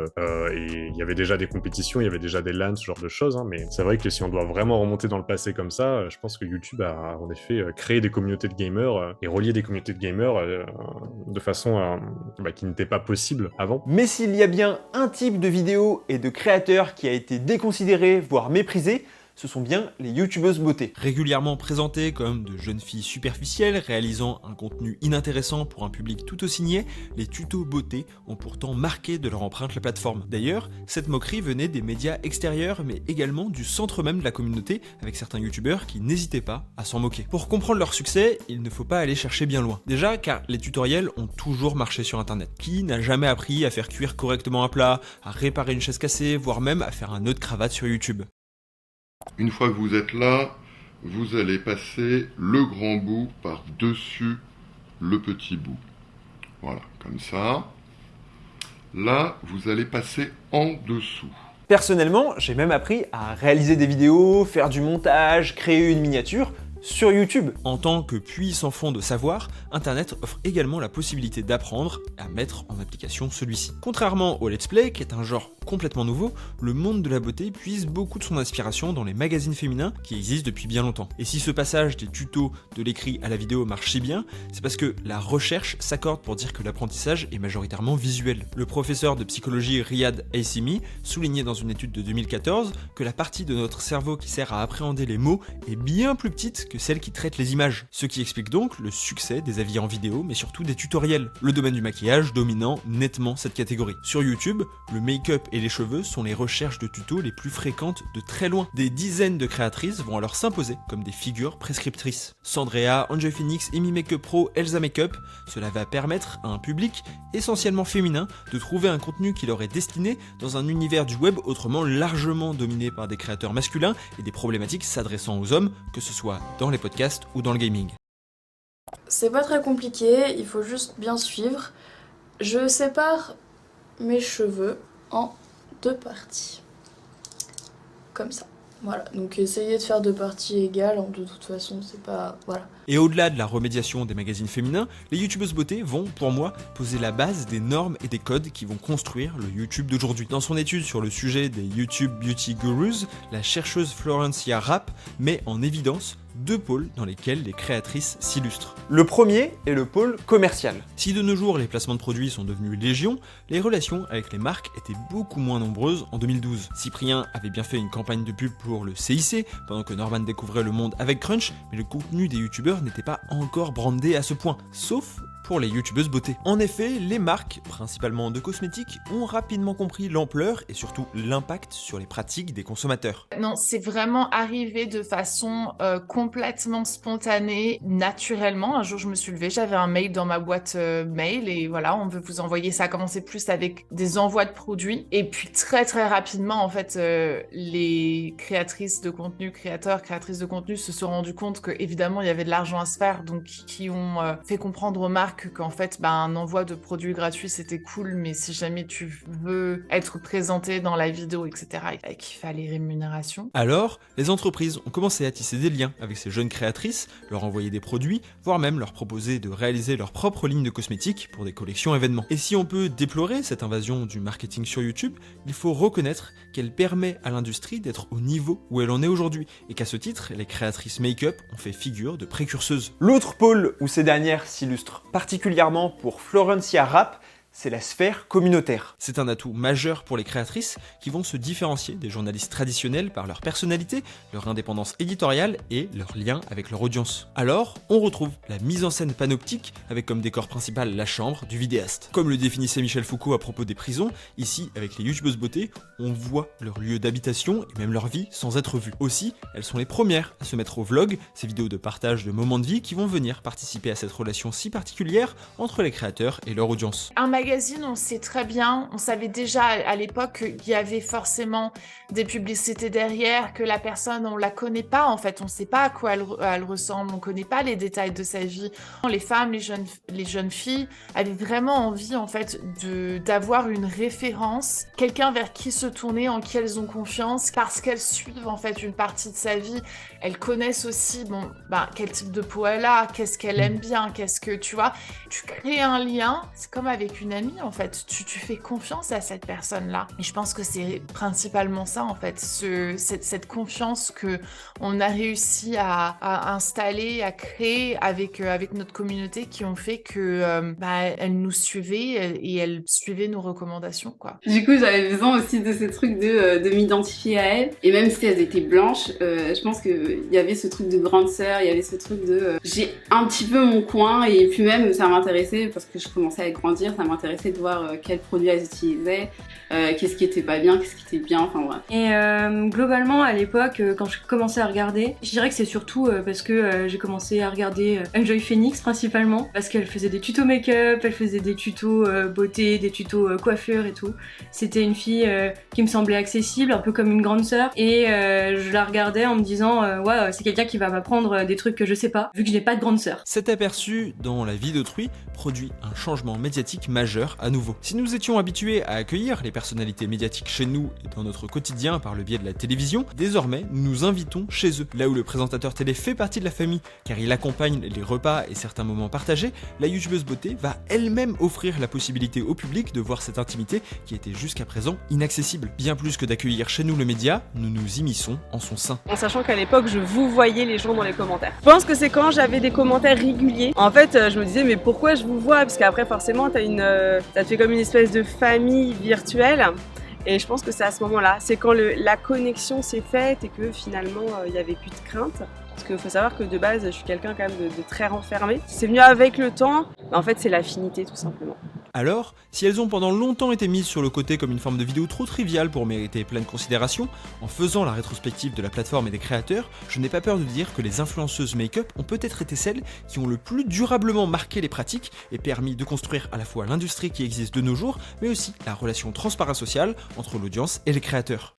Et il y avait déjà des compétitions, il y avait déjà des LAN, ce genre de choses. Mais c'est vrai que si on doit vraiment remonter dans le passé comme ça, je pense que YouTube a en effet créé des communautés de gamers et relié des communautés de gamers de façon qui n'était pas possible avant. Mais s'il y a bien un type de vidéo et de créateur qui a été déconsidéré, voire méprisé, ce sont bien les youtubeuses beauté. Régulièrement présentées comme de jeunes filles superficielles, réalisant un contenu inintéressant pour un public tout aussi niais, les tutos beauté ont pourtant marqué de leur empreinte la plateforme. D'ailleurs, cette moquerie venait des médias extérieurs, mais également du centre même de la communauté, avec certains youtubeurs qui n'hésitaient pas à s'en moquer. Pour comprendre leur succès, il ne faut pas aller chercher bien loin. Déjà, car les tutoriels ont toujours marché sur internet. Qui n'a jamais appris à faire cuire correctement un plat, à réparer une chaise cassée, voire même à faire un nœud de cravate sur YouTube? Une fois que vous êtes là, vous allez passer le grand bout par-dessus le petit bout. Voilà, comme ça. Là, vous allez passer en dessous. Personnellement, j'ai même appris à réaliser des vidéos, faire du montage, créer une miniature sur YouTube. En tant que puits sans fond de savoir, Internet offre également la possibilité d'apprendre à mettre en application celui-ci. Contrairement au let's play, qui est un genre complètement nouveau, le monde de la beauté puise beaucoup de son inspiration dans les magazines féminins qui existent depuis bien longtemps. Et si ce passage des tutos de l'écrit à la vidéo marche si bien, c'est parce que la recherche s'accorde pour dire que l'apprentissage est majoritairement visuel. Le professeur de psychologie Riyad Haythimi soulignait dans une étude de 2014 que la partie de notre cerveau qui sert à appréhender les mots est bien plus petite que celle qui traite les images. Ce qui explique donc le succès des avis en vidéo, mais surtout des tutoriels. Le domaine du maquillage dominant nettement cette catégorie. Sur YouTube, le make-up et les cheveux sont les recherches de tutos les plus fréquentes de très loin. Des dizaines de créatrices vont alors s'imposer comme des figures prescriptrices. Sandrea, Enjoy Phoenix, Amy Makeup Pro, Elsa Makeup, cela va permettre à un public essentiellement féminin de trouver un contenu qui leur est destiné dans un univers du web autrement largement dominé par des créateurs masculins et des problématiques s'adressant aux hommes, que ce soit dans les podcasts ou dans le gaming. C'est pas très compliqué, il faut juste bien suivre. Je sépare mes cheveux en 2 parties. Comme ça. Voilà, donc essayez de faire 2 parties égales, de toute façon c'est pas... voilà. Et au-delà de la remédiation des magazines féminins, les youtubeuses beauté vont, pour moi, poser la base des normes et des codes qui vont construire le YouTube d'aujourd'hui. Dans son étude sur le sujet des YouTube Beauty Gurus, la chercheuse Florencia Rapp met en évidence 2 pôles dans lesquels les créatrices s'illustrent. Le premier est le pôle commercial. Si de nos jours les placements de produits sont devenus légion, les relations avec les marques étaient beaucoup moins nombreuses en 2012. Cyprien avait bien fait une campagne de pub pour le CIC, pendant que Norman découvrait le monde avec Crunch, mais le contenu des youtubeurs n'était pas encore brandé à ce point, sauf pour les youtubeuses beauté. En effet, les marques, principalement de cosmétiques, ont rapidement compris l'ampleur et surtout l'impact sur les pratiques des consommateurs. Non, c'est vraiment arrivé de façon complètement spontanée, naturellement. Un jour, je me suis levée, j'avais un mail dans ma boîte mail et voilà, on veut vous envoyer. Ça a commencé plus avec des envois de produits et puis très très rapidement, en fait, les créatrices de contenu, créatrices de contenu se sont rendus compte que évidemment il y avait de l'argent à se faire, donc qui ont fait comprendre aux marques qu'en fait un envoi de produits gratuits c'était cool, mais si jamais tu veux être présenté dans la vidéo, etc., qu'il fallait rémunération. Alors, les entreprises ont commencé à tisser des liens avec ces jeunes créatrices, leur envoyer des produits, voire même leur proposer de réaliser leur propre ligne de cosmétiques pour des collections événements. Et si on peut déplorer cette invasion du marketing sur YouTube, il faut reconnaître qu'elle permet à l'industrie d'être au niveau où elle en est aujourd'hui, et qu'à ce titre, les créatrices make-up ont fait figure de précurseuses. L'autre pôle où ces dernières s'illustrent particulièrement pour Florencia Rapp, c'est la sphère communautaire. C'est un atout majeur pour les créatrices qui vont se différencier des journalistes traditionnels par leur personnalité, leur indépendance éditoriale et leur lien avec leur audience. Alors, on retrouve la mise en scène panoptique avec comme décor principal la chambre du vidéaste. Comme le définissait Michel Foucault à propos des prisons, ici, avec les youtubeuses beauté, on voit leur lieu d'habitation et même leur vie sans être vues. Aussi, elles sont les premières à se mettre au vlog, ces vidéos de partage de moments de vie qui vont venir participer à cette relation si particulière entre les créateurs et leur audience. Un magazine, on sait très bien, on savait déjà à l'époque qu'il y avait forcément des publicités derrière, que la personne, on la connaît pas en fait, on sait pas à quoi elle ressemble, on connaît pas les détails de sa vie. Les femmes, les jeunes filles avaient vraiment envie en fait d'avoir une référence, quelqu'un vers qui se tourner, en qui elles ont confiance, parce qu'elles suivent en fait une partie de sa vie. Elles connaissent aussi, quel type de peau elle a, qu'est-ce qu'elle aime bien, qu'est-ce que, tu vois, tu crées un lien, c'est comme avec une amie en fait, tu fais confiance à cette personne-là. Et je pense que c'est principalement ça en fait, cette confiance que on a réussi à installer, à créer avec notre communauté, qui ont fait que elle nous suivait et elle suivait nos recommandations, quoi. Du coup, j'avais besoin aussi de ce truc de m'identifier à elles. Et même si elles étaient blanches, je pense qu'il y avait ce truc de grande sœur, il y avait ce truc de... j'ai un petit peu mon coin, et puis même ça m'intéressait, parce que je commençais à grandir, ça m'intéressait de voir quels produits elles utilisaient, qu'est-ce qui était pas bien, qu'est-ce qui était bien, enfin voilà. Et globalement, à l'époque, quand je commençais à regarder, je dirais que c'est surtout parce que j'ai commencé à regarder Enjoy Phoenix principalement, parce qu'elle faisait des tutos make-up, elle faisait des tutos beauté, des tutos coiffure et tout. C'était une fille qui me semblait accessible, un peu comme une grande sœur, et je la regardais en me disant ouais, c'est quelqu'un qui va m'apprendre des trucs que je sais pas, vu que je n'ai pas de grande sœur. Cet aperçu dans la vie d'autrui produit un changement médiatique majeur à nouveau. Si nous étions habitués à accueillir les personnalités médiatiques chez nous et dans notre quotidien par le biais de la télévision, désormais nous nous invitons chez eux. Là où le présentateur télé fait partie de la famille car il accompagne les repas et certains moments partagés, la youtubeuse beauté va elle-même offrir la possibilité au public de voir cette intimité qui était jusqu'à présent inaccessible. Bien plus que d'accueillir chez nous le média, nous nous immisçons en son sein. En sachant qu'à l'époque, je vous voyais les gens dans les commentaires. Je pense que c'est quand j'avais des commentaires réguliers. En fait, je me disais, mais pourquoi je vous vois? Parce qu'après, forcément, ça te fait comme une espèce de famille virtuelle. Et je pense que c'est à ce moment-là. C'est quand la connexion s'est faite et que finalement, il n'y avait plus de crainte. Parce qu'il faut savoir que de base, je suis quelqu'un quand même de très renfermé. C'est venu avec le temps, mais en fait, c'est l'affinité tout simplement. Alors, si elles ont pendant longtemps été mises sur le côté comme une forme de vidéo trop triviale pour mériter pleine considération, en faisant la rétrospective de la plateforme et des créateurs, je n'ai pas peur de dire que les influenceuses make-up ont peut-être été celles qui ont le plus durablement marqué les pratiques et permis de construire à la fois l'industrie qui existe de nos jours, mais aussi la relation transparasociale entre l'audience et les créateurs.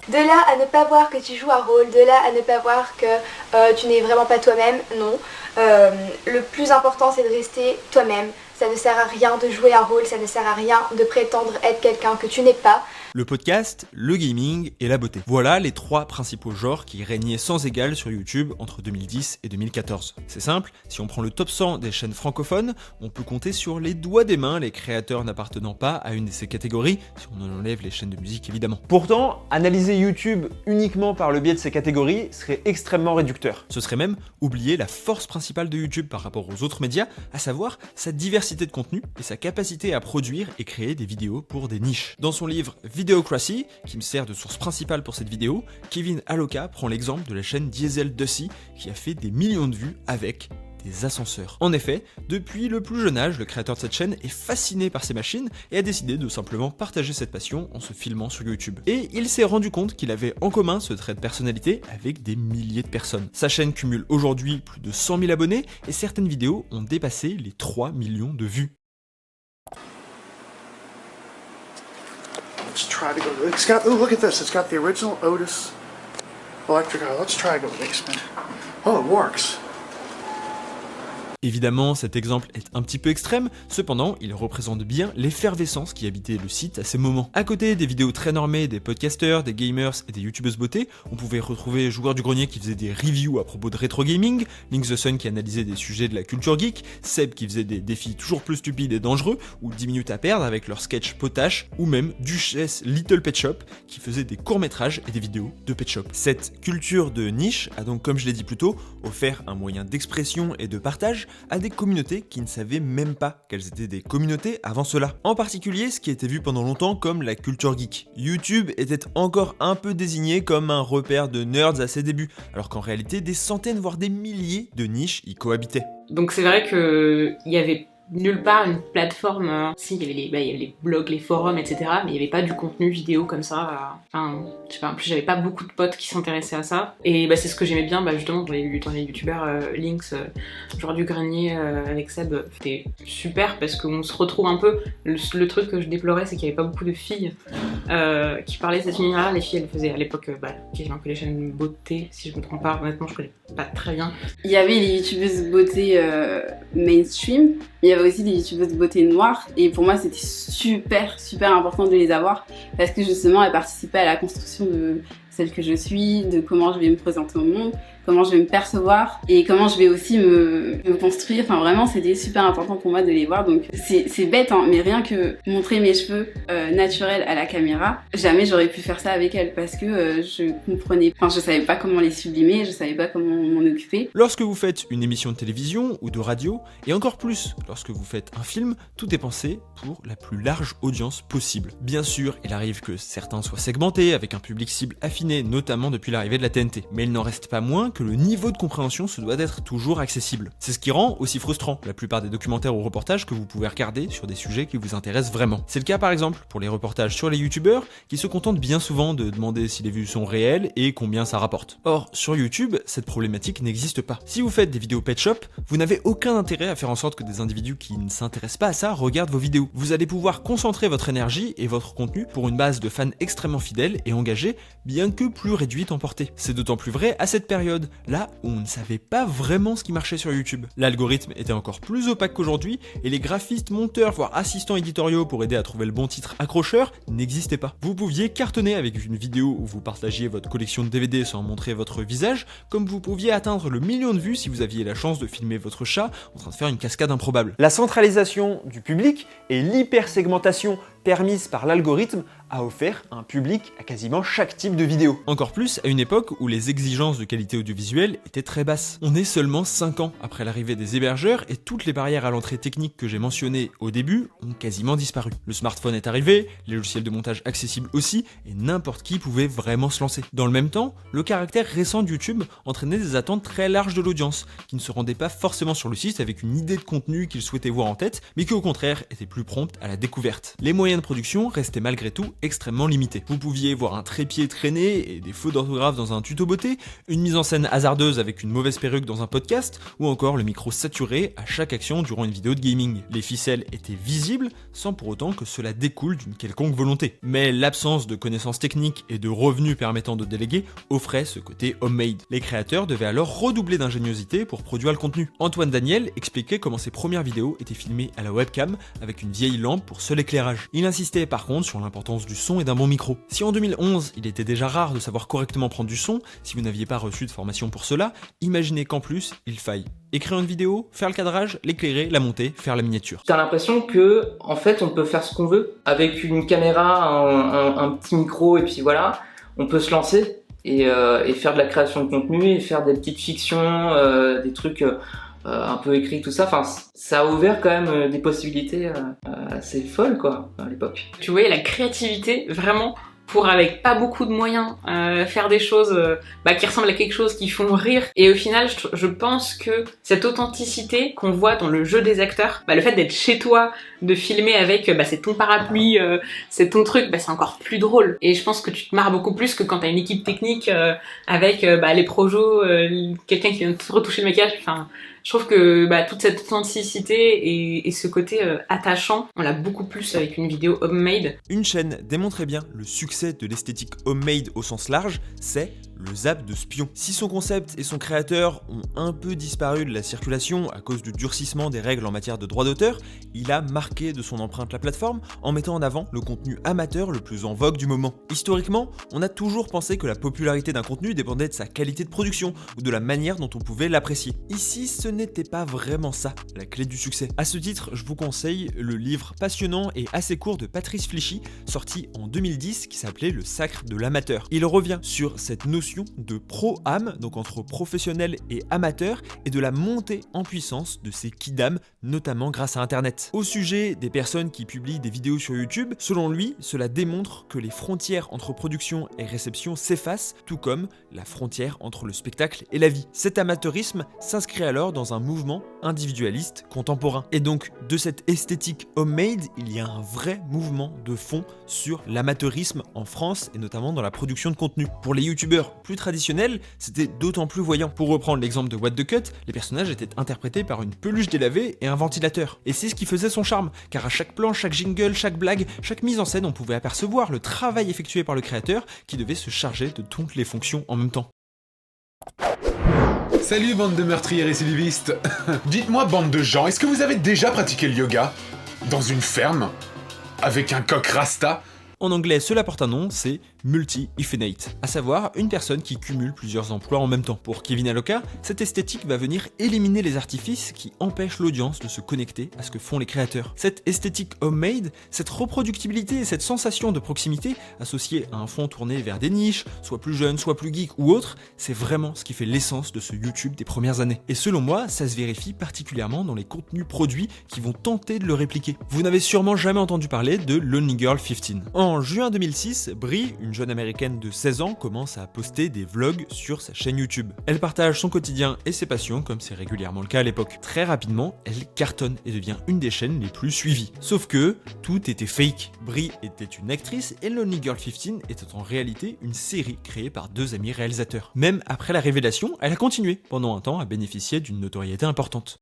De là à ne pas voir que tu joues un rôle, de là à ne pas voir que tu n'es vraiment pas toi-même, non. Le plus important, c'est de rester toi-même. Ça ne sert à rien de jouer un rôle, ça ne sert à rien de prétendre être quelqu'un que tu n'es pas. Le podcast, le gaming et la beauté. Voilà les trois principaux genres qui régnaient sans égal sur YouTube entre 2010 et 2014. C'est simple, si on prend le top 100 des chaînes francophones, on peut compter sur les doigts des mains les créateurs n'appartenant pas à une de ces catégories, si on en enlève les chaînes de musique évidemment. Pourtant, analyser YouTube uniquement par le biais de ces catégories serait extrêmement réducteur. Ce serait même oublier la force principale de YouTube par rapport aux autres médias, à savoir sa diversité de contenu et sa capacité à produire et créer des vidéos pour des niches. Dans son livre Videocracy, qui me sert de source principale pour cette vidéo, Kevin Aloka prend l'exemple de la chaîne Diesel Dussy qui a fait des millions de vues avec des ascenseurs. En effet, depuis le plus jeune âge, le créateur de cette chaîne est fasciné par ces machines et a décidé de simplement partager cette passion en se filmant sur YouTube. Et il s'est rendu compte qu'il avait en commun ce trait de personnalité avec des milliers de personnes. Sa chaîne cumule aujourd'hui plus de 100 000 abonnés et certaines vidéos ont dépassé les 3 millions de vues. Let's try to go. It's got. Oh, look at this. It's got the original Otis electric car. Let's try to go to the basement. Oh, it works. Évidemment, cet exemple est un petit peu extrême, cependant, il représente bien l'effervescence qui habitait le site à ces moments. À côté des vidéos très normées des podcasters, des gamers et des youtubeuses beauté, on pouvait retrouver Joueur du Grenier qui faisait des reviews à propos de rétro gaming, Link the Sun qui analysait des sujets de la culture geek, Seb qui faisait des défis toujours plus stupides et dangereux, ou 10 minutes à perdre avec leur sketch potache, ou même Duchesse Little Pet Shop qui faisait des courts-métrages et des vidéos de Pet Shop. Cette culture de niche a donc, comme je l'ai dit plus tôt, offert un moyen d'expression et de partage à des communautés qui ne savaient même pas qu'elles étaient des communautés avant cela. En particulier, ce qui était vu pendant longtemps comme la culture geek. YouTube était encore un peu désigné comme un repère de nerds à ses débuts, alors qu'en réalité, des centaines voire des milliers de niches y cohabitaient. Donc c'est vrai qu'il y avait nulle part une plateforme. Si, il y avait les blogs, les forums, etc. Mais il n'y avait pas du contenu vidéo comme ça. Enfin, je sais pas, en plus j'avais pas beaucoup de potes qui s'intéressaient à ça. Et c'est ce que j'aimais bien justement dans les youtubeurs Lynx, genre du Grenier avec Seb. C'était super parce qu'on se retrouve un peu. Le truc que je déplorais, c'est qu'il y avait pas beaucoup de filles qui parlaient de cet univers-là. Les filles, elles faisaient à l'époque quasiment que les chaînes beauté, si je me trompe pas. Honnêtement, je connais pas très bien. Il y avait les youtubeuses beauté mainstream, il y avait aussi des youtubeuses beauté noires, et pour moi c'était super important de les avoir parce que justement elles participaient à la construction de celle que je suis, de comment je vais me présenter au monde, comment je vais me percevoir et comment je vais aussi me construire. Enfin vraiment c'était super important pour moi de les voir. Donc c'est bête hein, mais rien que montrer mes cheveux naturels à la caméra, jamais j'aurais pu faire ça avec elles parce que je comprenais, enfin je savais pas comment les sublimer, je savais pas comment m'en occuper. Lorsque vous faites une émission de télévision ou de radio, et encore plus lorsque vous faites un film, tout est pensé pour la plus large audience possible. Bien sûr, il arrive que certains soient segmentés avec un public cible affiné, notamment depuis l'arrivée de la TNT. Mais il n'en reste pas moins que le niveau de compréhension se doit d'être toujours accessible. C'est ce qui rend aussi frustrant la plupart des documentaires ou reportages que vous pouvez regarder sur des sujets qui vous intéressent vraiment. C'est le cas par exemple pour les reportages sur les youtubeurs qui se contentent bien souvent de demander si les vues sont réelles et combien ça rapporte. Or, sur YouTube, cette problématique n'existe pas. Si vous faites des vidéos pet shop, vous n'avez aucun intérêt à faire en sorte que des individus qui ne s'intéressent pas à ça regardent vos vidéos. Vous allez pouvoir concentrer votre énergie et votre contenu pour une base de fans extrêmement fidèles et engagés, bien que plus réduite en portée. C'est d'autant plus vrai à cette période, là où on ne savait pas vraiment ce qui marchait sur YouTube. L'algorithme était encore plus opaque qu'aujourd'hui et les graphistes, monteurs, voire assistants éditoriaux pour aider à trouver le bon titre accrocheur n'existaient pas. Vous pouviez cartonner avec une vidéo où vous partagiez votre collection de DVD sans montrer votre visage, comme vous pouviez atteindre le million de vues si vous aviez la chance de filmer votre chat en train de faire une cascade improbable. La centralisation du public et l'hypersegmentation permise par l'algorithme a offert un public à quasiment chaque type de vidéo. Encore plus à une époque où les exigences de qualité audiovisuelle étaient très basses. On est seulement 5 ans après l'arrivée des hébergeurs et toutes les barrières à l'entrée technique que j'ai mentionnées au début ont quasiment disparu. Le smartphone est arrivé, les logiciels de montage accessibles aussi, et n'importe qui pouvait vraiment se lancer. Dans le même temps, le caractère récent de YouTube entraînait des attentes très larges de l'audience, qui ne se rendait pas forcément sur le site avec une idée de contenu qu'ils souhaitaient voir en tête, mais qui au contraire était plus prompte à la découverte. Les moyens de production restaient malgré tout extrêmement limités. Vous pouviez voir un trépied traîné et des fautes d'orthographe dans un tuto beauté, une mise en scène hasardeuse avec une mauvaise perruque dans un podcast, ou encore le micro saturé à chaque action durant une vidéo de gaming. Les ficelles étaient visibles, sans pour autant que cela découle d'une quelconque volonté. Mais l'absence de connaissances techniques et de revenus permettant de déléguer offrait ce côté homemade. Les créateurs devaient alors redoubler d'ingéniosité pour produire le contenu. Antoine Daniel expliquait comment ses premières vidéos étaient filmées à la webcam avec une vieille lampe pour seul éclairage. Il insistait par contre sur l'importance du son et d'un bon micro. Si en 2011, il était déjà rare de savoir correctement prendre du son, si vous n'aviez pas reçu de formation pour cela, imaginez qu'en plus, il faille écrire une vidéo, faire le cadrage, l'éclairer, la monter, faire la miniature. T'as l'impression que, en fait, on peut faire ce qu'on veut. Avec une caméra, un petit micro, et puis voilà, on peut se lancer et faire de la création de contenu, et faire des petites fictions, des trucs un peu écrits, tout ça. Enfin, ça a ouvert quand même des possibilités assez folles, quoi, à l'époque. Tu voyais la créativité, vraiment, pour avec pas beaucoup de moyens faire des choses qui ressemblent à quelque chose, qui font rire. Et au final, je pense que cette authenticité qu'on voit dans le jeu des acteurs, le fait d'être chez toi, de filmer avec c'est ton parapluie, c'est ton truc, c'est encore plus drôle. Et je pense que tu te marres beaucoup plus que quand t'as une équipe technique avec les projos, quelqu'un qui vient te retoucher le maquillage. Enfin, je trouve que toute cette authenticité et ce côté attachant, on l'a beaucoup plus avec une vidéo homemade. Une chaîne démontrait bien le succès de l'esthétique homemade au sens large, c'est le Zap de Spion. Si son concept et son créateur ont un peu disparu de la circulation à cause du durcissement des règles en matière de droit d'auteur, il a marqué de son empreinte la plateforme en mettant en avant le contenu amateur le plus en vogue du moment. Historiquement, on a toujours pensé que la popularité d'un contenu dépendait de sa qualité de production ou de la manière dont on pouvait l'apprécier. Ici, ce n'était pas vraiment ça, la clé du succès. À ce titre, je vous conseille le livre passionnant et assez court de Patrice Flichy, sorti en 2010, qui s'appelait Le Sacre de l'amateur. Il revient sur cette notion notion de pro-am, donc entre professionnels et amateurs, et de la montée en puissance de ces kidam, notamment grâce à Internet. Au sujet des personnes qui publient des vidéos sur YouTube, selon lui, cela démontre que les frontières entre production et réception s'effacent, tout comme la frontière entre le spectacle et la vie. Cet amateurisme s'inscrit alors dans un mouvement individualiste contemporain. Et donc, de cette esthétique homemade, il y a un vrai mouvement de fond sur l'amateurisme en France et notamment dans la production de contenu. Pour les youtubeurs plus traditionnels, c'était d'autant plus voyant. Pour reprendre l'exemple de What the Cut, les personnages étaient interprétés par une peluche délavée et un ventilateur. Et c'est ce qui faisait son charme, car à chaque plan, chaque jingle, chaque blague, chaque mise en scène, on pouvait apercevoir le travail effectué par le créateur qui devait se charger de toutes les fonctions en même temps. Salut bande de meurtriers récidivistes. Dites-moi bande de gens, est-ce que vous avez déjà pratiqué le yoga dans une ferme avec un coq rasta? En anglais, cela porte un nom, c'est multi-hyphenate, à savoir une personne qui cumule plusieurs emplois en même temps. Pour Kevin Alloca, cette esthétique va venir éliminer les artifices qui empêchent l'audience de se connecter à ce que font les créateurs. Cette esthétique homemade, cette reproductibilité et cette sensation de proximité associée à un fond tourné vers des niches, soit plus jeunes, soit plus geeks ou autres, c'est vraiment ce qui fait l'essence de ce YouTube des premières années. Et selon moi, ça se vérifie particulièrement dans les contenus produits qui vont tenter de le répliquer. Vous n'avez sûrement jamais entendu parler de Lonely Girl 15. En juin 2006, Brie, une jeune américaine de 16 ans, commence à poster des vlogs sur sa chaîne YouTube. Elle partage son quotidien et ses passions, comme c'est régulièrement le cas à l'époque. Très rapidement, elle cartonne et devient une des chaînes les plus suivies. Sauf que tout était fake. Brie était une actrice et Lonely Girl 15 était en réalité une série créée par deux amis réalisateurs. Même après la révélation, elle a continué pendant un temps à bénéficier d'une notoriété importante.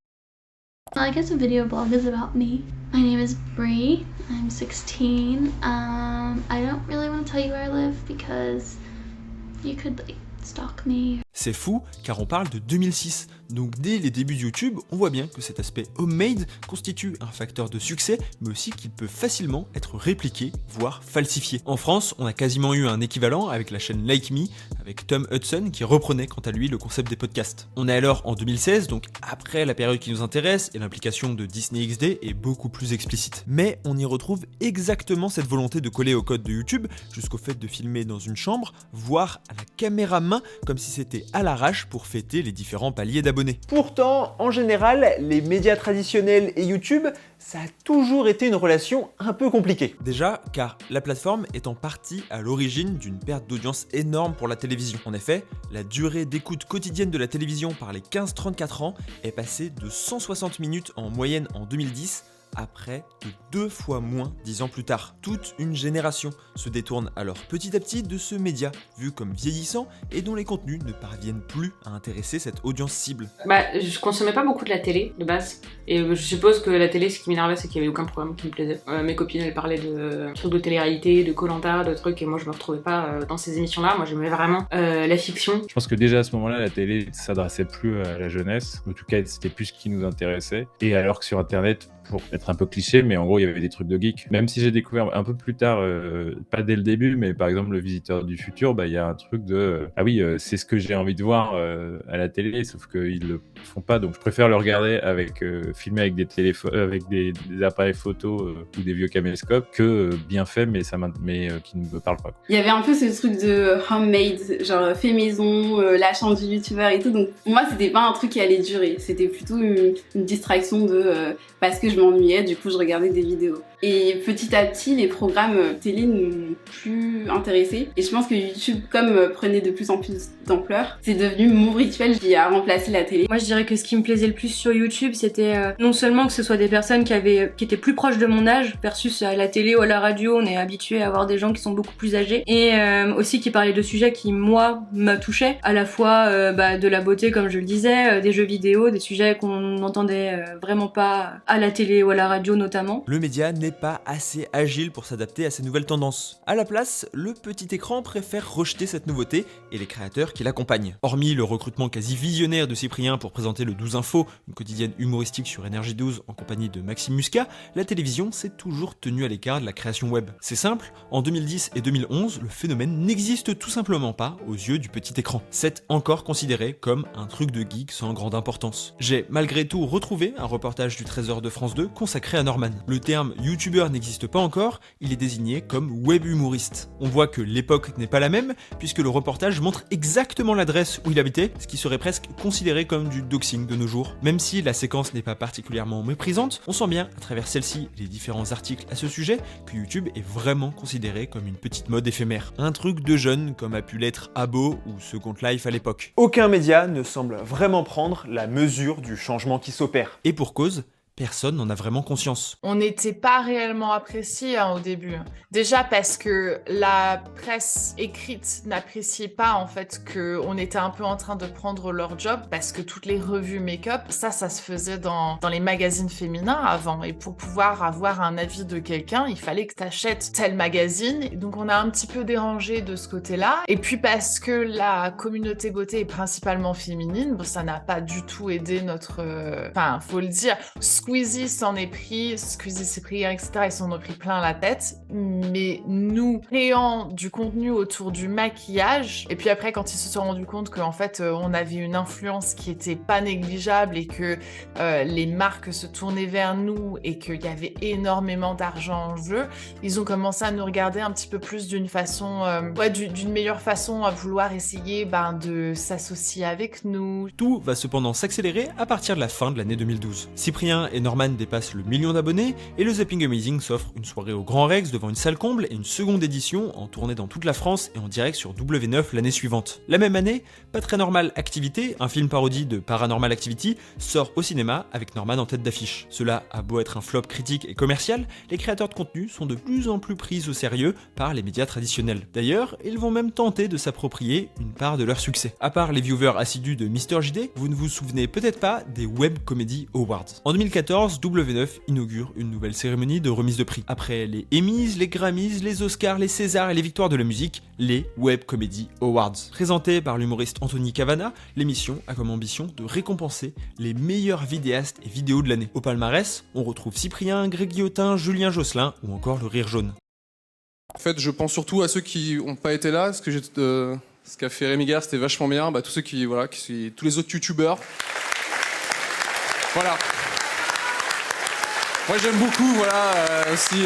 I guess a video blog is about me. My name is Brie. I'm 16. I don't really want to tell you where I live because you could stalk me. C'est fou, car on parle de 2006, donc dès les débuts de YouTube, on voit bien que cet aspect homemade constitue un facteur de succès, mais aussi qu'il peut facilement être répliqué, voire falsifié. En France, on a quasiment eu un équivalent avec la chaîne Like Me, avec Tom Hudson qui reprenait quant à lui le concept des podcasts. On est alors en 2016, donc après la période qui nous intéresse, et l'implication de Disney XD est beaucoup plus explicite. Mais on y retrouve exactement cette volonté de coller au code de YouTube, jusqu'au fait de filmer dans une chambre, voire à la caméra main, comme si c'était à l'arrache pour fêter les différents paliers d'abonnés. Pourtant, en général, les médias traditionnels et YouTube, ça a toujours été une relation un peu compliquée. Déjà, car la plateforme est en partie à l'origine d'une perte d'audience énorme pour la télévision. En effet, la durée d'écoute quotidienne de la télévision par les 15-34 ans est passée de 160 minutes en moyenne en 2010 à près de 2 fois moins 10 ans plus tard. Toute une génération se détourne alors petit à petit de ce média, vu comme vieillissant et dont les contenus ne parviennent plus à intéresser cette audience cible. Je consommais pas beaucoup de la télé de base, et je suppose que la télé, ce qui m'énervait, c'est qu'il y avait aucun programme qui me plaisait. Mes copines, elles parlaient de trucs de télé-réalité, de Koh-Lanta, de trucs, et moi je me retrouvais pas dans ces émissions-là. Moi j'aimais vraiment la fiction. Je pense que déjà à ce moment-là, la télé s'adressait plus à la jeunesse, en tout cas c'était plus ce qui nous intéressait, et alors que sur internet, pour être un peu cliché, mais en gros il y avait des trucs de geek. Même si j'ai découvert un peu plus tard, pas dès le début, mais par exemple le Visiteur du futur, il y a un truc de c'est ce que j'ai envie de voir à la télé, sauf qu'ils le font pas, donc je préfère le regarder avec filmé avec des téléphones, avec des appareils photo ou des vieux caméscopes, que bien fait, mais qui ne me parle pas. Il y avait un peu ce truc de homemade, genre fait maison, la chambre du youtubeur et tout, donc moi c'était pas un truc qui allait durer, c'était plutôt une distraction de parce que je m'ennuyais, du coup je regardais des vidéos. Et petit à petit, les programmes télé ne m'ont plus intéressée. Et je pense que YouTube, comme prenait de plus en plus d'ampleur, c'est devenu mon rituel qui a remplacé la télé. Moi je dirais que ce qui me plaisait le plus sur YouTube, c'était non seulement que ce soit des personnes qui étaient plus proches de mon âge, versus à la télé ou à la radio, on est habitué à avoir des gens qui sont beaucoup plus âgés, et aussi qui parlaient de sujets qui, moi, me touchaient, à la fois de la beauté, comme je le disais, des jeux vidéo, des sujets qu'on n'entendait vraiment pas à la télé ou à la radio notamment. Le média n'est pas assez agile pour s'adapter à ces nouvelles tendances. À la place, le petit écran préfère rejeter cette nouveauté et les créateurs qui l'accompagnent. Hormis le recrutement quasi visionnaire de Cyprien pour présenter le 12 Info, une quotidienne humoristique sur Énergie 12 en compagnie de Maxime Muscat, la télévision s'est toujours tenue à l'écart de la création web. C'est simple, en 2010 et 2011, le phénomène n'existe tout simplement pas aux yeux du petit écran. C'est encore considéré comme un truc de geek sans grande importance. J'ai malgré tout retrouvé un reportage du Trésor de France 2 consacré à Norman. Le terme youtubeur n'existe pas encore, il est désigné comme web humoriste. On voit que l'époque n'est pas la même, puisque le reportage montre exactement l'adresse où il habitait, ce qui serait presque considéré comme du doxing de nos jours. Même si la séquence n'est pas particulièrement méprisante, on sent bien, à travers celle-ci et les différents articles à ce sujet, que YouTube est vraiment considéré comme une petite mode éphémère. Un truc de jeune, comme a pu l'être Abo ou Second Life à l'époque. Aucun média ne semble vraiment prendre la mesure du changement qui s'opère. Et pour cause, personne n'en a vraiment conscience. On n'était pas réellement apprécié au début. Déjà parce que la presse écrite n'appréciait pas en fait qu'on était un peu en train de prendre leur job, parce que toutes les revues make-up, ça se faisait dans les magazines féminins avant. Et pour pouvoir avoir un avis de quelqu'un, il fallait que tu achètes tel magazine. Et donc on a un petit peu dérangé de ce côté-là. Et puis parce que la communauté beauté est principalement féminine, bon, ça n'a pas du tout aidé notre... Enfin, faut le dire... Squeezie s'en est pris, Squeezie s'est pris, etc. Ils s'en ont pris plein la tête. Mais nous, créant du contenu autour du maquillage, et puis après, quand ils se sont rendus compte qu'en fait, on avait une influence qui était pas négligeable et que les marques se tournaient vers nous et qu'il y avait énormément d'argent en jeu, ils ont commencé à nous regarder un petit peu plus d'une façon, d'une meilleure façon, à vouloir essayer de s'associer avec nous. Tout va cependant s'accélérer à partir de la fin de l'année 2012. Cyprien et Norman dépassent le 1 million d'abonnés et le Zapping Amazing s'offre une soirée au Grand Rex devant une salle comble et une seconde édition en tournée dans toute la France et en direct sur W9 l'année suivante. La même année, Pas très normal Activité, un film parodie de Paranormal Activity, sort au cinéma avec Norman en tête d'affiche. Cela a beau être un flop critique et commercial, les créateurs de contenu sont de plus en plus pris au sérieux par les médias traditionnels. D'ailleurs, ils vont même tenter de s'approprier une part de leur succès. À part les viewers assidus de Mister JD, vous ne vous souvenez peut-être pas des Web Comedy Awards. En 2014, W9 inaugure une nouvelle cérémonie de remise de prix. Après les Emmys, les Grammys, les Oscars, les Césars et les victoires de la musique, les Web Comedy Awards. Présentée par l'humoriste Anthony Cavana, l'émission a comme ambition de récompenser les meilleurs vidéastes et vidéos de l'année. Au palmarès, on retrouve Cyprien, Greg Guillotin, Julien Josselin ou encore le Rire Jaune. En fait, je pense surtout à ceux qui n'ont pas été là, ce qu'a fait Rémi Gare, c'était vachement bien. Tous ceux tous les autres youtubeurs. Voilà. Moi j'aime beaucoup, aussi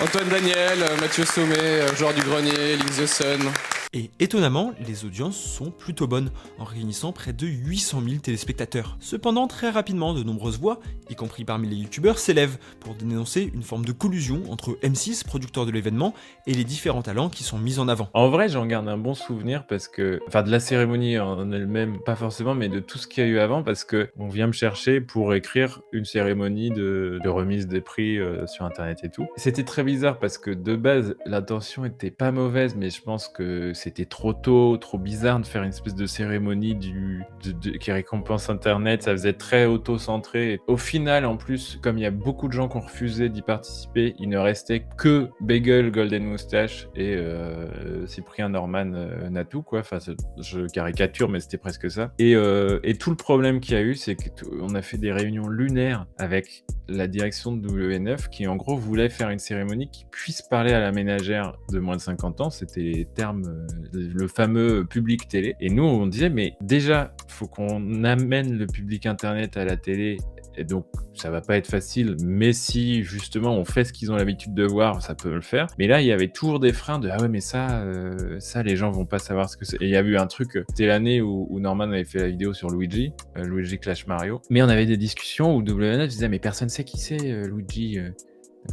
Antoine Daniel, Mathieu Sommet, Joueur du Grenier, Link the Sun. Et étonnamment, les audiences sont plutôt bonnes, en réunissant près de 800 000 téléspectateurs. Cependant, très rapidement, de nombreuses voix, y compris parmi les youtubeurs, s'élèvent pour dénoncer une forme de collusion entre M6, producteur de l'événement, et les différents talents qui sont mis en avant. En vrai, j'en garde un bon souvenir parce que, de la cérémonie en elle-même, pas forcément, mais de tout ce qu'il y a eu avant, parce que on vient me chercher pour écrire une cérémonie de remise des prix sur Internet et tout. C'était très bizarre parce que de base, l'intention était pas mauvaise, mais je pense que c'était trop tôt, trop bizarre de faire une espèce de cérémonie qui récompense Internet. Ça faisait très auto-centré. Au final, en plus, comme il y a beaucoup de gens qui ont refusé d'y participer, il ne restait que Bagel, Golden Moustache et Cyprien, Norman, Natou, quoi. Enfin, je caricature, mais c'était presque ça. Et tout le problème qu'il y a eu, c'est qu'on a fait des réunions lunaires avec la direction de W9 qui, en gros, voulait faire une cérémonie qui puisse parler à la ménagère de moins de 50 ans. C'était les termes... le fameux public télé. Et nous, on disait, mais déjà, faut qu'on amène le public Internet à la télé. Et donc, ça va pas être facile, mais si justement on fait ce qu'ils ont l'habitude de voir, ça peut le faire. Mais là, il y avait toujours des freins de ah ouais, mais ça, les gens vont pas savoir ce que c'est. Et il y a eu un truc, c'était l'année où Norman avait fait la vidéo sur Luigi Clash Mario. Mais on avait des discussions où W9 disait mais personne sait qui c'est Luigi.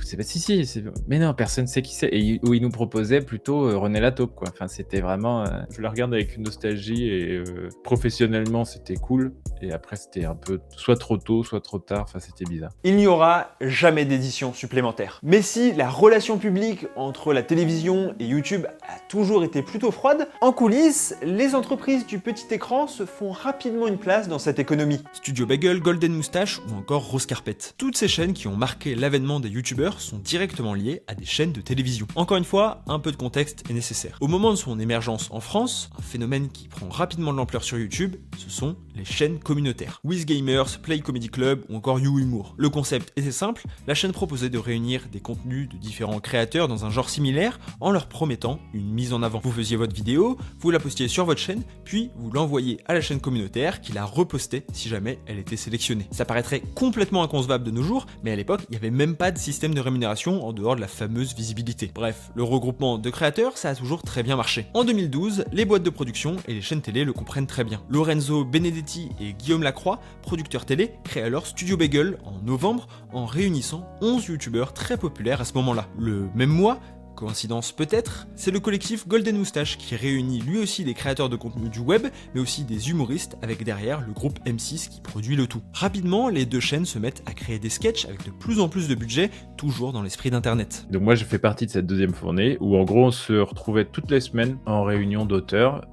C'est pas si, mais non, personne sait qui c'est. Et où il nous proposait plutôt René Lataupe, quoi. Enfin, c'était vraiment. Je le regarde avec une nostalgie et professionnellement, c'était cool. Et après, c'était un peu soit trop tôt, soit trop tard. Enfin, c'était bizarre. Il n'y aura jamais d'édition supplémentaire. Mais si la relation publique entre la télévision et YouTube a toujours été plutôt froide, en coulisses, les entreprises du petit écran se font rapidement une place dans cette économie. Studio Bagel, Golden Moustache ou encore Rose Carpet. Toutes ces chaînes qui ont marqué l'avènement des YouTubeurs sont directement liées à des chaînes de télévision. Encore une fois, un peu de contexte est nécessaire. Au moment de son émergence en France, un phénomène qui prend rapidement de l'ampleur sur YouTube, ce sont les chaînes communautaires. WizGamers, Play Comedy Club ou encore YouHumour. Le concept était simple, la chaîne proposait de réunir des contenus de différents créateurs dans un genre similaire en leur promettant une mise en avant. Vous faisiez votre vidéo, vous la postiez sur votre chaîne, puis vous l'envoyez à la chaîne communautaire qui la repostait si jamais elle était sélectionnée. Ça paraîtrait complètement inconcevable de nos jours, mais à l'époque, il n'y avait même pas de système système de rémunération en dehors de la fameuse visibilité. Bref, le regroupement de créateurs, ça a toujours très bien marché. En 2012, les boîtes de production et les chaînes télé le comprennent très bien. Lorenzo Benedetti et Guillaume Lacroix, producteurs télé, créent alors Studio Bagel en novembre en réunissant 11 youtubeurs très populaires à ce moment-là. Le même mois, coïncidence peut-être, c'est le collectif Golden Moustache qui réunit lui aussi des créateurs de contenu du web, mais aussi des humoristes avec derrière le groupe M6 qui produit le tout. Rapidement, les deux chaînes se mettent à créer des sketchs avec de plus en plus de budget, toujours dans l'esprit d'internet. Donc moi je fais partie de cette deuxième fournée où en gros on se retrouvait toutes les semaines en réunion d'auteurs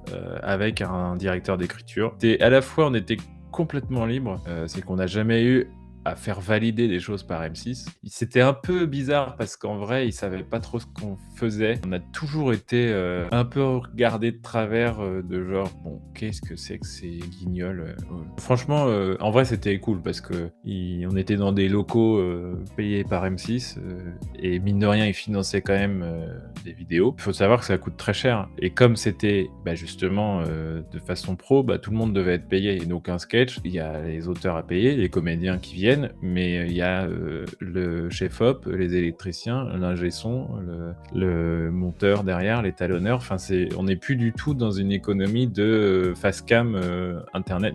avec un directeur d'écriture. Et à la fois on était complètement libre, c'est qu'on n'a jamais eu à faire valider des choses par M6. C'était un peu bizarre parce qu'en vrai, ils savaient pas trop ce qu'on faisait. On a toujours été un peu regardé de travers de genre, bon, qu'est-ce que c'est que ces guignols Franchement, en vrai, c'était cool parce que on était dans des locaux payés par M6 et mine de rien, ils finançaient quand même des vidéos. Il faut savoir que ça coûte très cher. Et comme c'était justement de façon pro, tout le monde devait être payé. Et donc un sketch, il y a les auteurs à payer, les comédiens qui viennent, mais il y a le chef-op, les électriciens, l'ingé son, le monteur derrière, les talonneurs. Enfin, on n'est plus du tout dans une économie de face cam internet.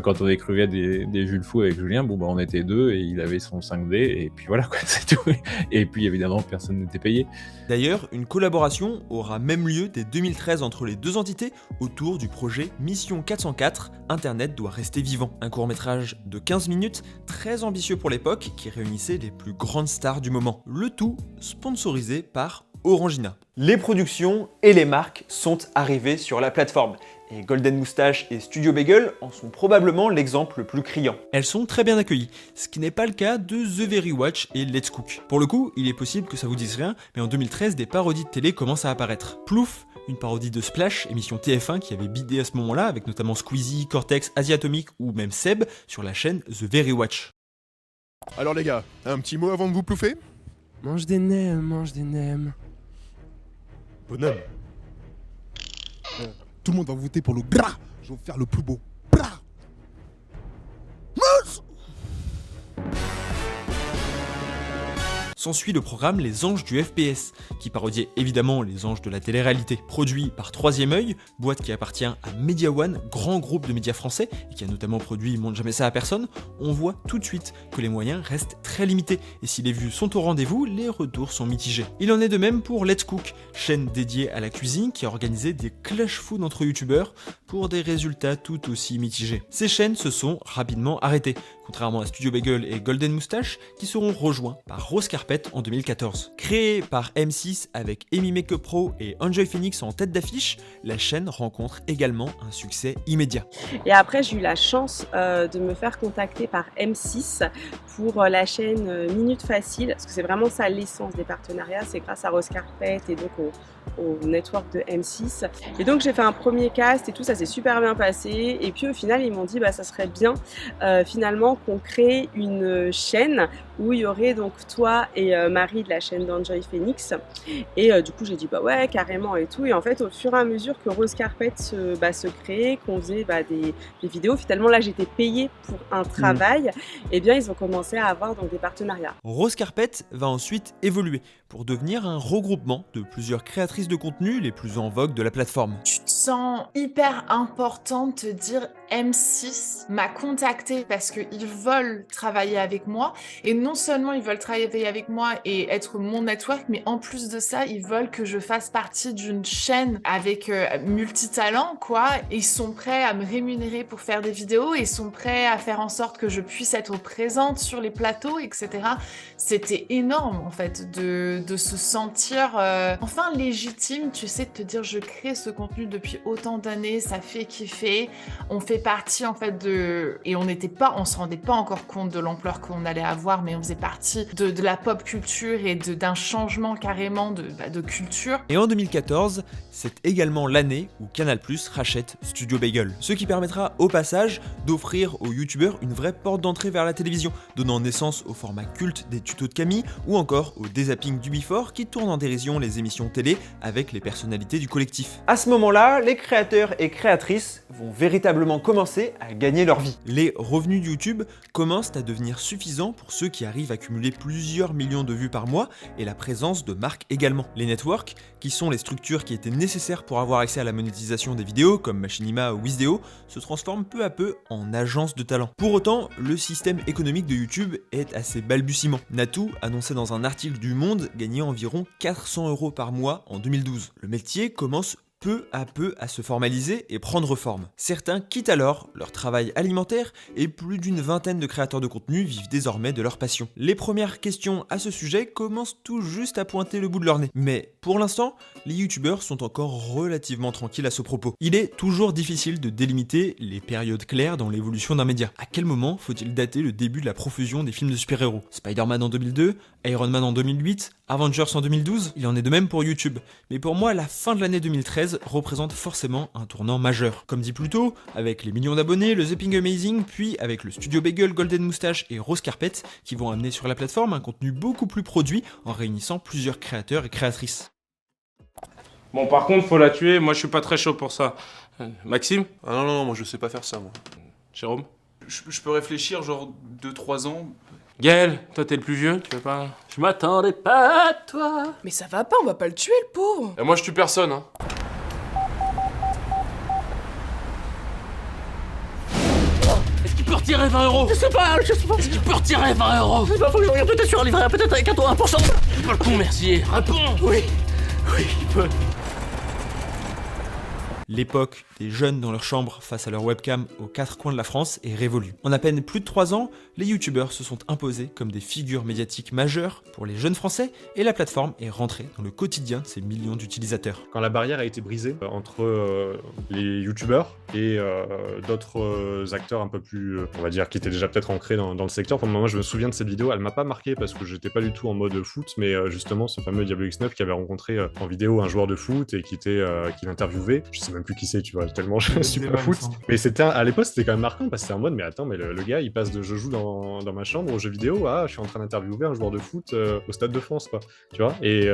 Quand on écrivait des Jules Fou avec Julien, on était deux et il avait son 5D et puis voilà quoi, c'est tout. Et puis évidemment, personne n'était payé. D'ailleurs, une collaboration aura même lieu dès 2013 entre les deux entités autour du projet Mission 404, Internet doit rester vivant. Un court-métrage de 15 minutes, très ambitieux pour l'époque, qui réunissait les plus grandes stars du moment. Le tout sponsorisé par Orangina. Les productions et les marques sont arrivées sur la plateforme. Et Golden Moustache et Studio Bagel en sont probablement l'exemple le plus criant. Elles sont très bien accueillies, ce qui n'est pas le cas de The Very Watch et Let's Cook. Pour le coup, il est possible que ça vous dise rien, mais en 2013, des parodies de télé commencent à apparaître. Plouf, une parodie de Splash, émission TF1 qui avait bidé à ce moment-là, avec notamment Squeezie, Cortex, Asiatomique ou même Seb, sur la chaîne The Very Watch. Alors les gars, un petit mot avant de vous plouffer ? Mange des nems, mange des nems. Bonhomme. Tout le monde va voter pour le gras. Je vais vous faire le plus beau. Gras. S'ensuit le programme Les Anges du FPS, qui parodiait évidemment les anges de la télé-réalité. Produit par Troisième Œil, boîte qui appartient à Media One, grand groupe de médias français, et qui a notamment produit Montre jamais ça à personne, on voit tout de suite que les moyens restent très limités, et si les vues sont au rendez-vous, les retours sont mitigés. Il en est de même pour Let's Cook, chaîne dédiée à la cuisine qui a organisé des clash food entre youtubeurs pour des résultats tout aussi mitigés. Ces chaînes se sont rapidement arrêtées, contrairement à Studio Bagel et Golden Moustache, qui seront rejoints par Rose Carpet en 2014. Créée par M6 avec Amy Makeup Pro et Enjoy Phoenix en tête d'affiche, la chaîne rencontre également un succès immédiat. Et après, j'ai eu la chance de me faire contacter par M6 pour la chaîne Minute Facile, parce que c'est vraiment ça l'essence des partenariats, c'est grâce à Rose Carpet et donc au network de M6. Et donc j'ai fait un premier cast et tout, ça s'est super bien passé. Et puis au final, ils m'ont dit ça serait bien finalement qu'on crée une chaîne où il y aurait donc toi et Marie de la chaîne d'Enjoy Phoenix. Et du coup j'ai dit ouais carrément et tout. Et en fait au fur et à mesure que Rose Carpet se créait, qu'on faisait des vidéos, finalement là j'étais payée pour un travail, et bien ils ont commencé à avoir donc des partenariats. Rose Carpet va ensuite évoluer pour devenir un regroupement de plusieurs créatrices de contenu les plus en vogue de la plateforme. Tu te sens hyper important de te dire M6 m'a contacté parce qu'ils veulent travailler avec moi, et non seulement ils veulent travailler avec moi et être mon network, mais en plus de ça ils veulent que je fasse partie d'une chaîne avec multitalent quoi. Ils sont prêts à me rémunérer pour faire des vidéos, ils sont prêts à faire en sorte que je puisse être présente sur les plateaux, etc. C'était énorme en fait de se sentir enfin légitime, tu sais, de te dire je crée ce contenu depuis autant d'années, ça fait kiffer, on fait partie en fait et on se rendait pas encore compte de l'ampleur qu'on allait avoir, mais on faisait partie de la pop culture et d'un changement carrément de culture. Et en 2014, c'est également l'année où Canal+ rachète Studio Bagel, ce qui permettra au passage d'offrir aux youtubeurs une vraie porte d'entrée vers la télévision, donnant naissance au format culte des tutos de Camille ou encore au dézapping du Before qui tourne en dérision les émissions télé avec les personnalités du collectif. À ce moment-là, les créateurs et créatrices vont véritablement commencer à gagner leur vie. Les revenus de YouTube commencent à devenir suffisants pour ceux qui qui arrivent à cumuler plusieurs millions de vues par mois et la présence de marques également. Les networks, qui sont les structures qui étaient nécessaires pour avoir accès à la monétisation des vidéos comme Machinima ou Wisdeo, se transforment peu à peu en agences de talent. Pour autant, le système économique de YouTube est assez balbutiement. Natou annonçait dans un article du Monde gagner environ 400 € par mois en 2012. Le métier commence peu à peu à se formaliser et prendre forme. Certains quittent alors leur travail alimentaire et plus d'une vingtaine de créateurs de contenu vivent désormais de leur passion. Les premières questions à ce sujet commencent tout juste à pointer le bout de leur nez. Mais pour l'instant, les youtubeurs sont encore relativement tranquilles à ce propos. Il est toujours difficile de délimiter les périodes claires dans l'évolution d'un média. À quel moment faut-il dater le début de la profusion des films de super-héros? Spider-Man en 2002, Iron Man en 2008, Avengers en 2012, il en est de même pour YouTube. Mais pour moi, la fin de l'année 2013 représente forcément un tournant majeur. Comme dit plus tôt, avec les millions d'abonnés, le Zapping Amazing, puis avec le Studio Bagel, Golden Moustache et Rose Carpet, qui vont amener sur la plateforme un contenu beaucoup plus produit en réunissant plusieurs créateurs et créatrices. Bon, par contre, faut la tuer, moi je suis pas très chaud pour ça. Maxime? Ah non, moi je sais pas faire ça, moi. Jérôme? Je peux réfléchir, genre 2-3 ans. Gaël, toi t'es le plus vieux, tu veux pas? Je m'attendais pas à toi. Mais ça va pas, on va pas le tuer, le pauvre. Et moi je tue personne, hein. Est-ce qu'il peut retirer 20 €? Je sais pas. Est-ce qu'il peut retirer 20 €? Il faut que je regarde, peut-être sur un livret, peut-être avec un 1%. Je suis pas le con, merci. Réponds. Oui, il peut. L'époque des jeunes dans leur chambre face à leur webcam aux quatre coins de la France est révolue. En à peine plus de 3 ans, les youtubeurs se sont imposés comme des figures médiatiques majeures pour les jeunes français et la plateforme est rentrée dans le quotidien de ces millions d'utilisateurs. Quand la barrière a été brisée entre les youtubeurs et d'autres acteurs un peu plus, on va dire, qui étaient déjà peut-être ancrés dans le secteur, enfin, moi je me souviens de cette vidéo, elle m'a pas marqué parce que j'étais pas du tout en mode foot, mais justement ce fameux Diablo X9 qui avait rencontré en vidéo un joueur de foot et qui l'interviewait. Je sais même plus qui c'est, tu vois, tellement je suis pas foot. Mais à l'époque, c'était quand même marquant parce que c'était en mode, mais attends, mais le gars, il passe de je joue dans ma chambre aux jeux vidéo à je suis en train d'interviewer un joueur de foot au Stade de France, quoi. Tu vois, et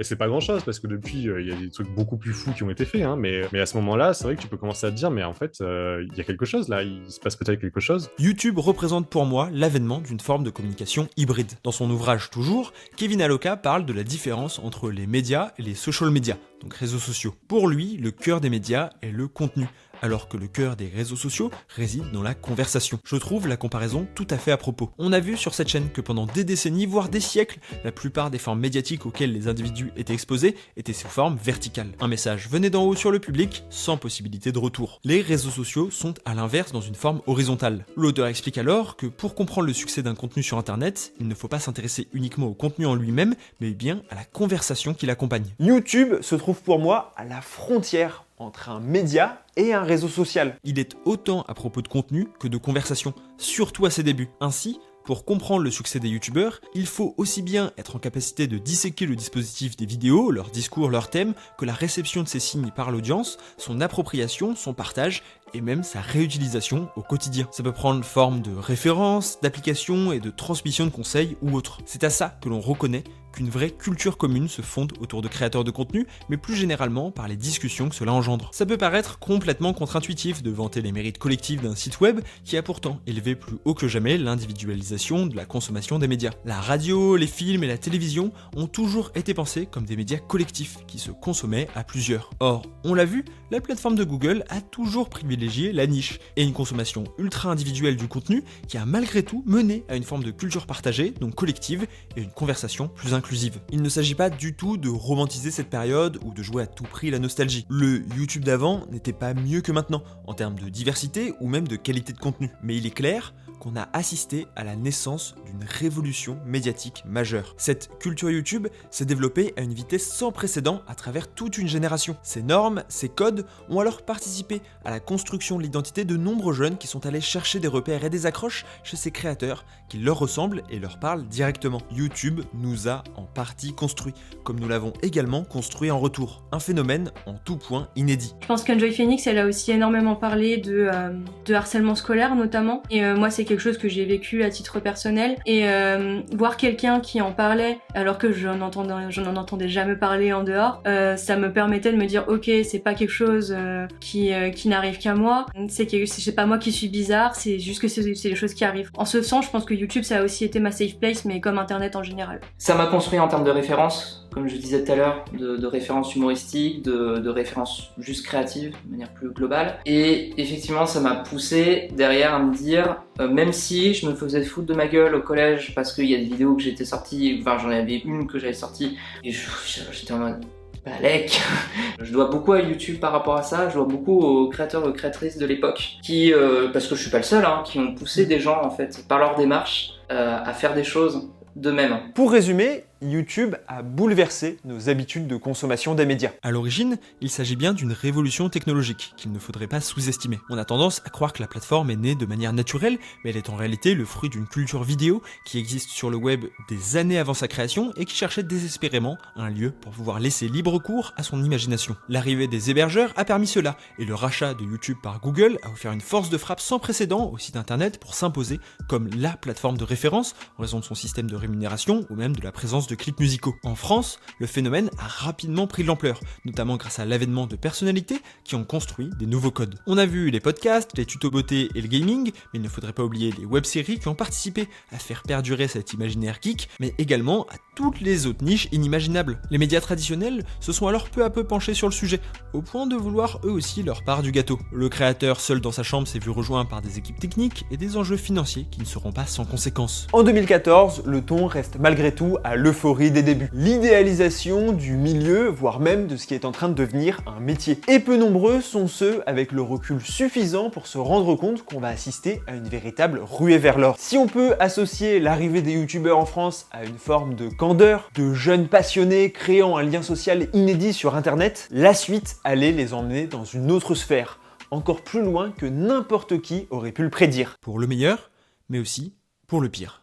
c'est pas grand chose parce que depuis, il y a des trucs beaucoup plus fous qui ont été faits, hein, mais à ce moment-là, c'est vrai que tu peux commencer à te dire, mais en fait, il y a quelque chose là, il se passe peut-être quelque chose. YouTube représente pour moi l'avènement d'une forme de communication hybride. Dans son ouvrage Toujours, Kevin Aloka parle de la différence entre les médias et les social media, donc réseaux sociaux. Pour lui, le cœur des médias est le contenu, alors que le cœur des réseaux sociaux réside dans la conversation. Je trouve la comparaison tout à fait à propos. On a vu sur cette chaîne que pendant des décennies, voire des siècles, la plupart des formes médiatiques auxquelles les individus étaient exposés étaient sous forme verticale. Un message venait d'en haut sur le public, sans possibilité de retour. Les réseaux sociaux sont à l'inverse dans une forme horizontale. L'auteur explique alors que pour comprendre le succès d'un contenu sur internet, il ne faut pas s'intéresser uniquement au contenu en lui-même, mais bien à la conversation qui l'accompagne. YouTube se trouve pour moi à la frontière entre un média et un réseau social. Il est autant à propos de contenu que de conversation, surtout à ses débuts. Ainsi, pour comprendre le succès des youtubeurs, il faut aussi bien être en capacité de disséquer le dispositif des vidéos, leurs discours, leurs thèmes, que la réception de ces signes par l'audience, son appropriation, son partage et même sa réutilisation au quotidien. Ça peut prendre forme de références, d'applications et de transmission de conseils ou autres. C'est à ça que l'on reconnaît qu'une vraie culture commune se fonde autour de créateurs de contenu, mais plus généralement par les discussions que cela engendre. Ça peut paraître complètement contre-intuitif de vanter les mérites collectifs d'un site web qui a pourtant élevé plus haut que jamais l'individualisation de la consommation des médias. La radio, les films et la télévision ont toujours été pensés comme des médias collectifs qui se consommaient à plusieurs. Or, on l'a vu, la plateforme de Google a toujours privilégié la niche et une consommation ultra individuelle du contenu qui a malgré tout mené à une forme de culture partagée, donc collective, et une conversation plus inclusive. Il ne s'agit pas du tout de romantiser cette période ou de jouer à tout prix la nostalgie. Le YouTube d'avant n'était pas mieux que maintenant, en termes de diversité ou même de qualité de contenu. Mais il est clair qu'on a assisté à la naissance d'une révolution médiatique majeure. Cette culture YouTube s'est développée à une vitesse sans précédent à travers toute une génération. Ces normes, ces codes ont alors participé à la construction de l'identité de nombreux jeunes qui sont allés chercher des repères et des accroches chez ces créateurs qui leur ressemblent et leur parlent directement. YouTube nous a en partie construit, comme nous l'avons également construit en retour. Un phénomène en tout point inédit. Je pense qu'Enjoy Phoenix, elle a aussi énormément parlé de harcèlement scolaire notamment, et moi c'est quelque chose que j'ai vécu à titre personnel, et voir quelqu'un qui en parlait alors que je n'en entendais jamais parler en dehors, ça me permettait de me dire ok, c'est pas quelque chose qui n'arrive qu'à moi. moi, c'est pas moi qui suis bizarre, c'est juste que c'est les choses qui arrivent. En ce sens, je pense que YouTube ça a aussi été ma safe place, mais comme internet en général. Ça m'a construit en termes de références, comme je disais tout à l'heure, de références humoristiques, de références juste créatives, de manière plus globale. Et effectivement, ça m'a poussé derrière à me dire, même si je me faisais foutre de ma gueule au collège parce qu'il y a des vidéos que j'étais sortie, enfin j'en avais une que j'avais sortie, et j'étais en mode... Balek. Je dois beaucoup à YouTube par rapport à ça, je dois beaucoup aux créateurs et aux créatrices de l'époque qui, parce que je suis pas le seul, hein, qui ont poussé des gens en fait par leur démarche à faire des choses d'eux-mêmes. Pour résumer, YouTube a bouleversé nos habitudes de consommation des médias. À l'origine, il s'agit bien d'une révolution technologique qu'il ne faudrait pas sous-estimer. On a tendance à croire que la plateforme est née de manière naturelle, mais elle est en réalité le fruit d'une culture vidéo qui existe sur le web des années avant sa création et qui cherchait désespérément un lieu pour pouvoir laisser libre cours à son imagination. L'arrivée des hébergeurs a permis cela, et le rachat de YouTube par Google a offert une force de frappe sans précédent au site internet pour s'imposer comme la plateforme de référence en raison de son système de rémunération ou même de la présence de clips musicaux. En France, le phénomène a rapidement pris de l'ampleur, notamment grâce à l'avènement de personnalités qui ont construit des nouveaux codes. On a vu les podcasts, les tutos beauté et le gaming, mais il ne faudrait pas oublier les web-séries qui ont participé à faire perdurer cet imaginaire geek, mais également à toutes les autres niches inimaginables. Les médias traditionnels se sont alors peu à peu penchés sur le sujet, au point de vouloir eux aussi leur part du gâteau. Le créateur seul dans sa chambre s'est vu rejoint par des équipes techniques et des enjeux financiers qui ne seront pas sans conséquences. En 2014, le ton reste malgré tout à l'euphorie des débuts. L'idéalisation du milieu, voire même de ce qui est en train de devenir un métier. Et peu nombreux sont ceux avec le recul suffisant pour se rendre compte qu'on va assister à une véritable ruée vers l'or. Si on peut associer l'arrivée des youtubeurs en France à une forme de candeur, de jeunes passionnés créant un lien social inédit sur internet, la suite allait les emmener dans une autre sphère, encore plus loin que n'importe qui aurait pu le prédire. Pour le meilleur, mais aussi pour le pire.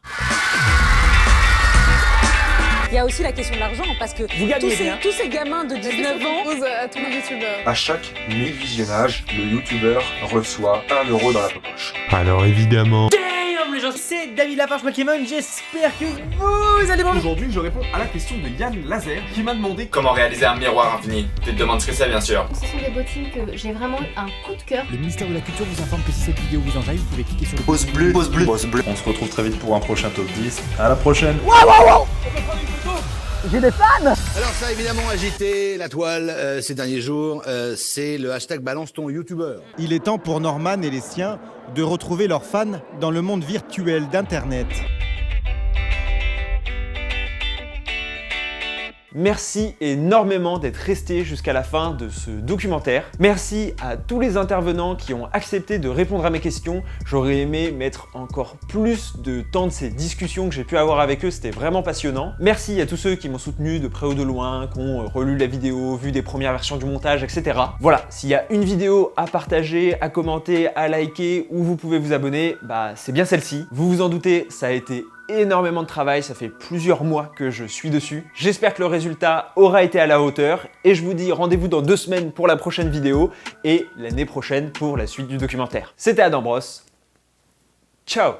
Il y a aussi la question de l'argent, parce que tous ces gamins de 19 ans à tous les youtubeurs. À chaque 1000 visionnages, le youtubeur reçoit 1 euro dans la poche. Alors évidemment... Damn les gens, c'est David Lafarge Pokémon, j'espère que vous allez bien. Aujourd'hui, je réponds à la question de Yann Laser qui m'a demandé comment réaliser un miroir infini. Tu te demandes ce que c'est, bien sûr. Ce sont des bottines que j'ai vraiment eu un coup de cœur. Le ministère de la Culture vous informe que si cette vidéo vous enjaille, vous pouvez cliquer sur le pouce bleu. pouce bleu. On se retrouve très vite pour un prochain top 10. À la prochaine. Waouh. J'ai des fans. Alors ça a évidemment agité la toile ces derniers jours, c'est le hashtag balance ton youtubeur. Il est temps pour Norman et les siens de retrouver leurs fans dans le monde virtuel d'internet. Merci énormément d'être resté jusqu'à la fin de ce documentaire. Merci à tous les intervenants qui ont accepté de répondre à mes questions. J'aurais aimé mettre encore plus de temps de ces discussions que j'ai pu avoir avec eux, c'était vraiment passionnant. Merci à tous ceux qui m'ont soutenu de près ou de loin, qui ont relu la vidéo, vu des premières versions du montage, etc. Voilà, s'il y a une vidéo à partager, à commenter, à liker ou vous pouvez vous abonner, bah c'est bien celle-ci. Vous vous en doutez, ça a été énormément de travail, ça fait plusieurs mois que je suis dessus. J'espère que le résultat aura été à la hauteur et je vous dis rendez-vous dans 2 semaines pour la prochaine vidéo et l'année prochaine pour la suite du documentaire. C'était Adam Bros. Ciao.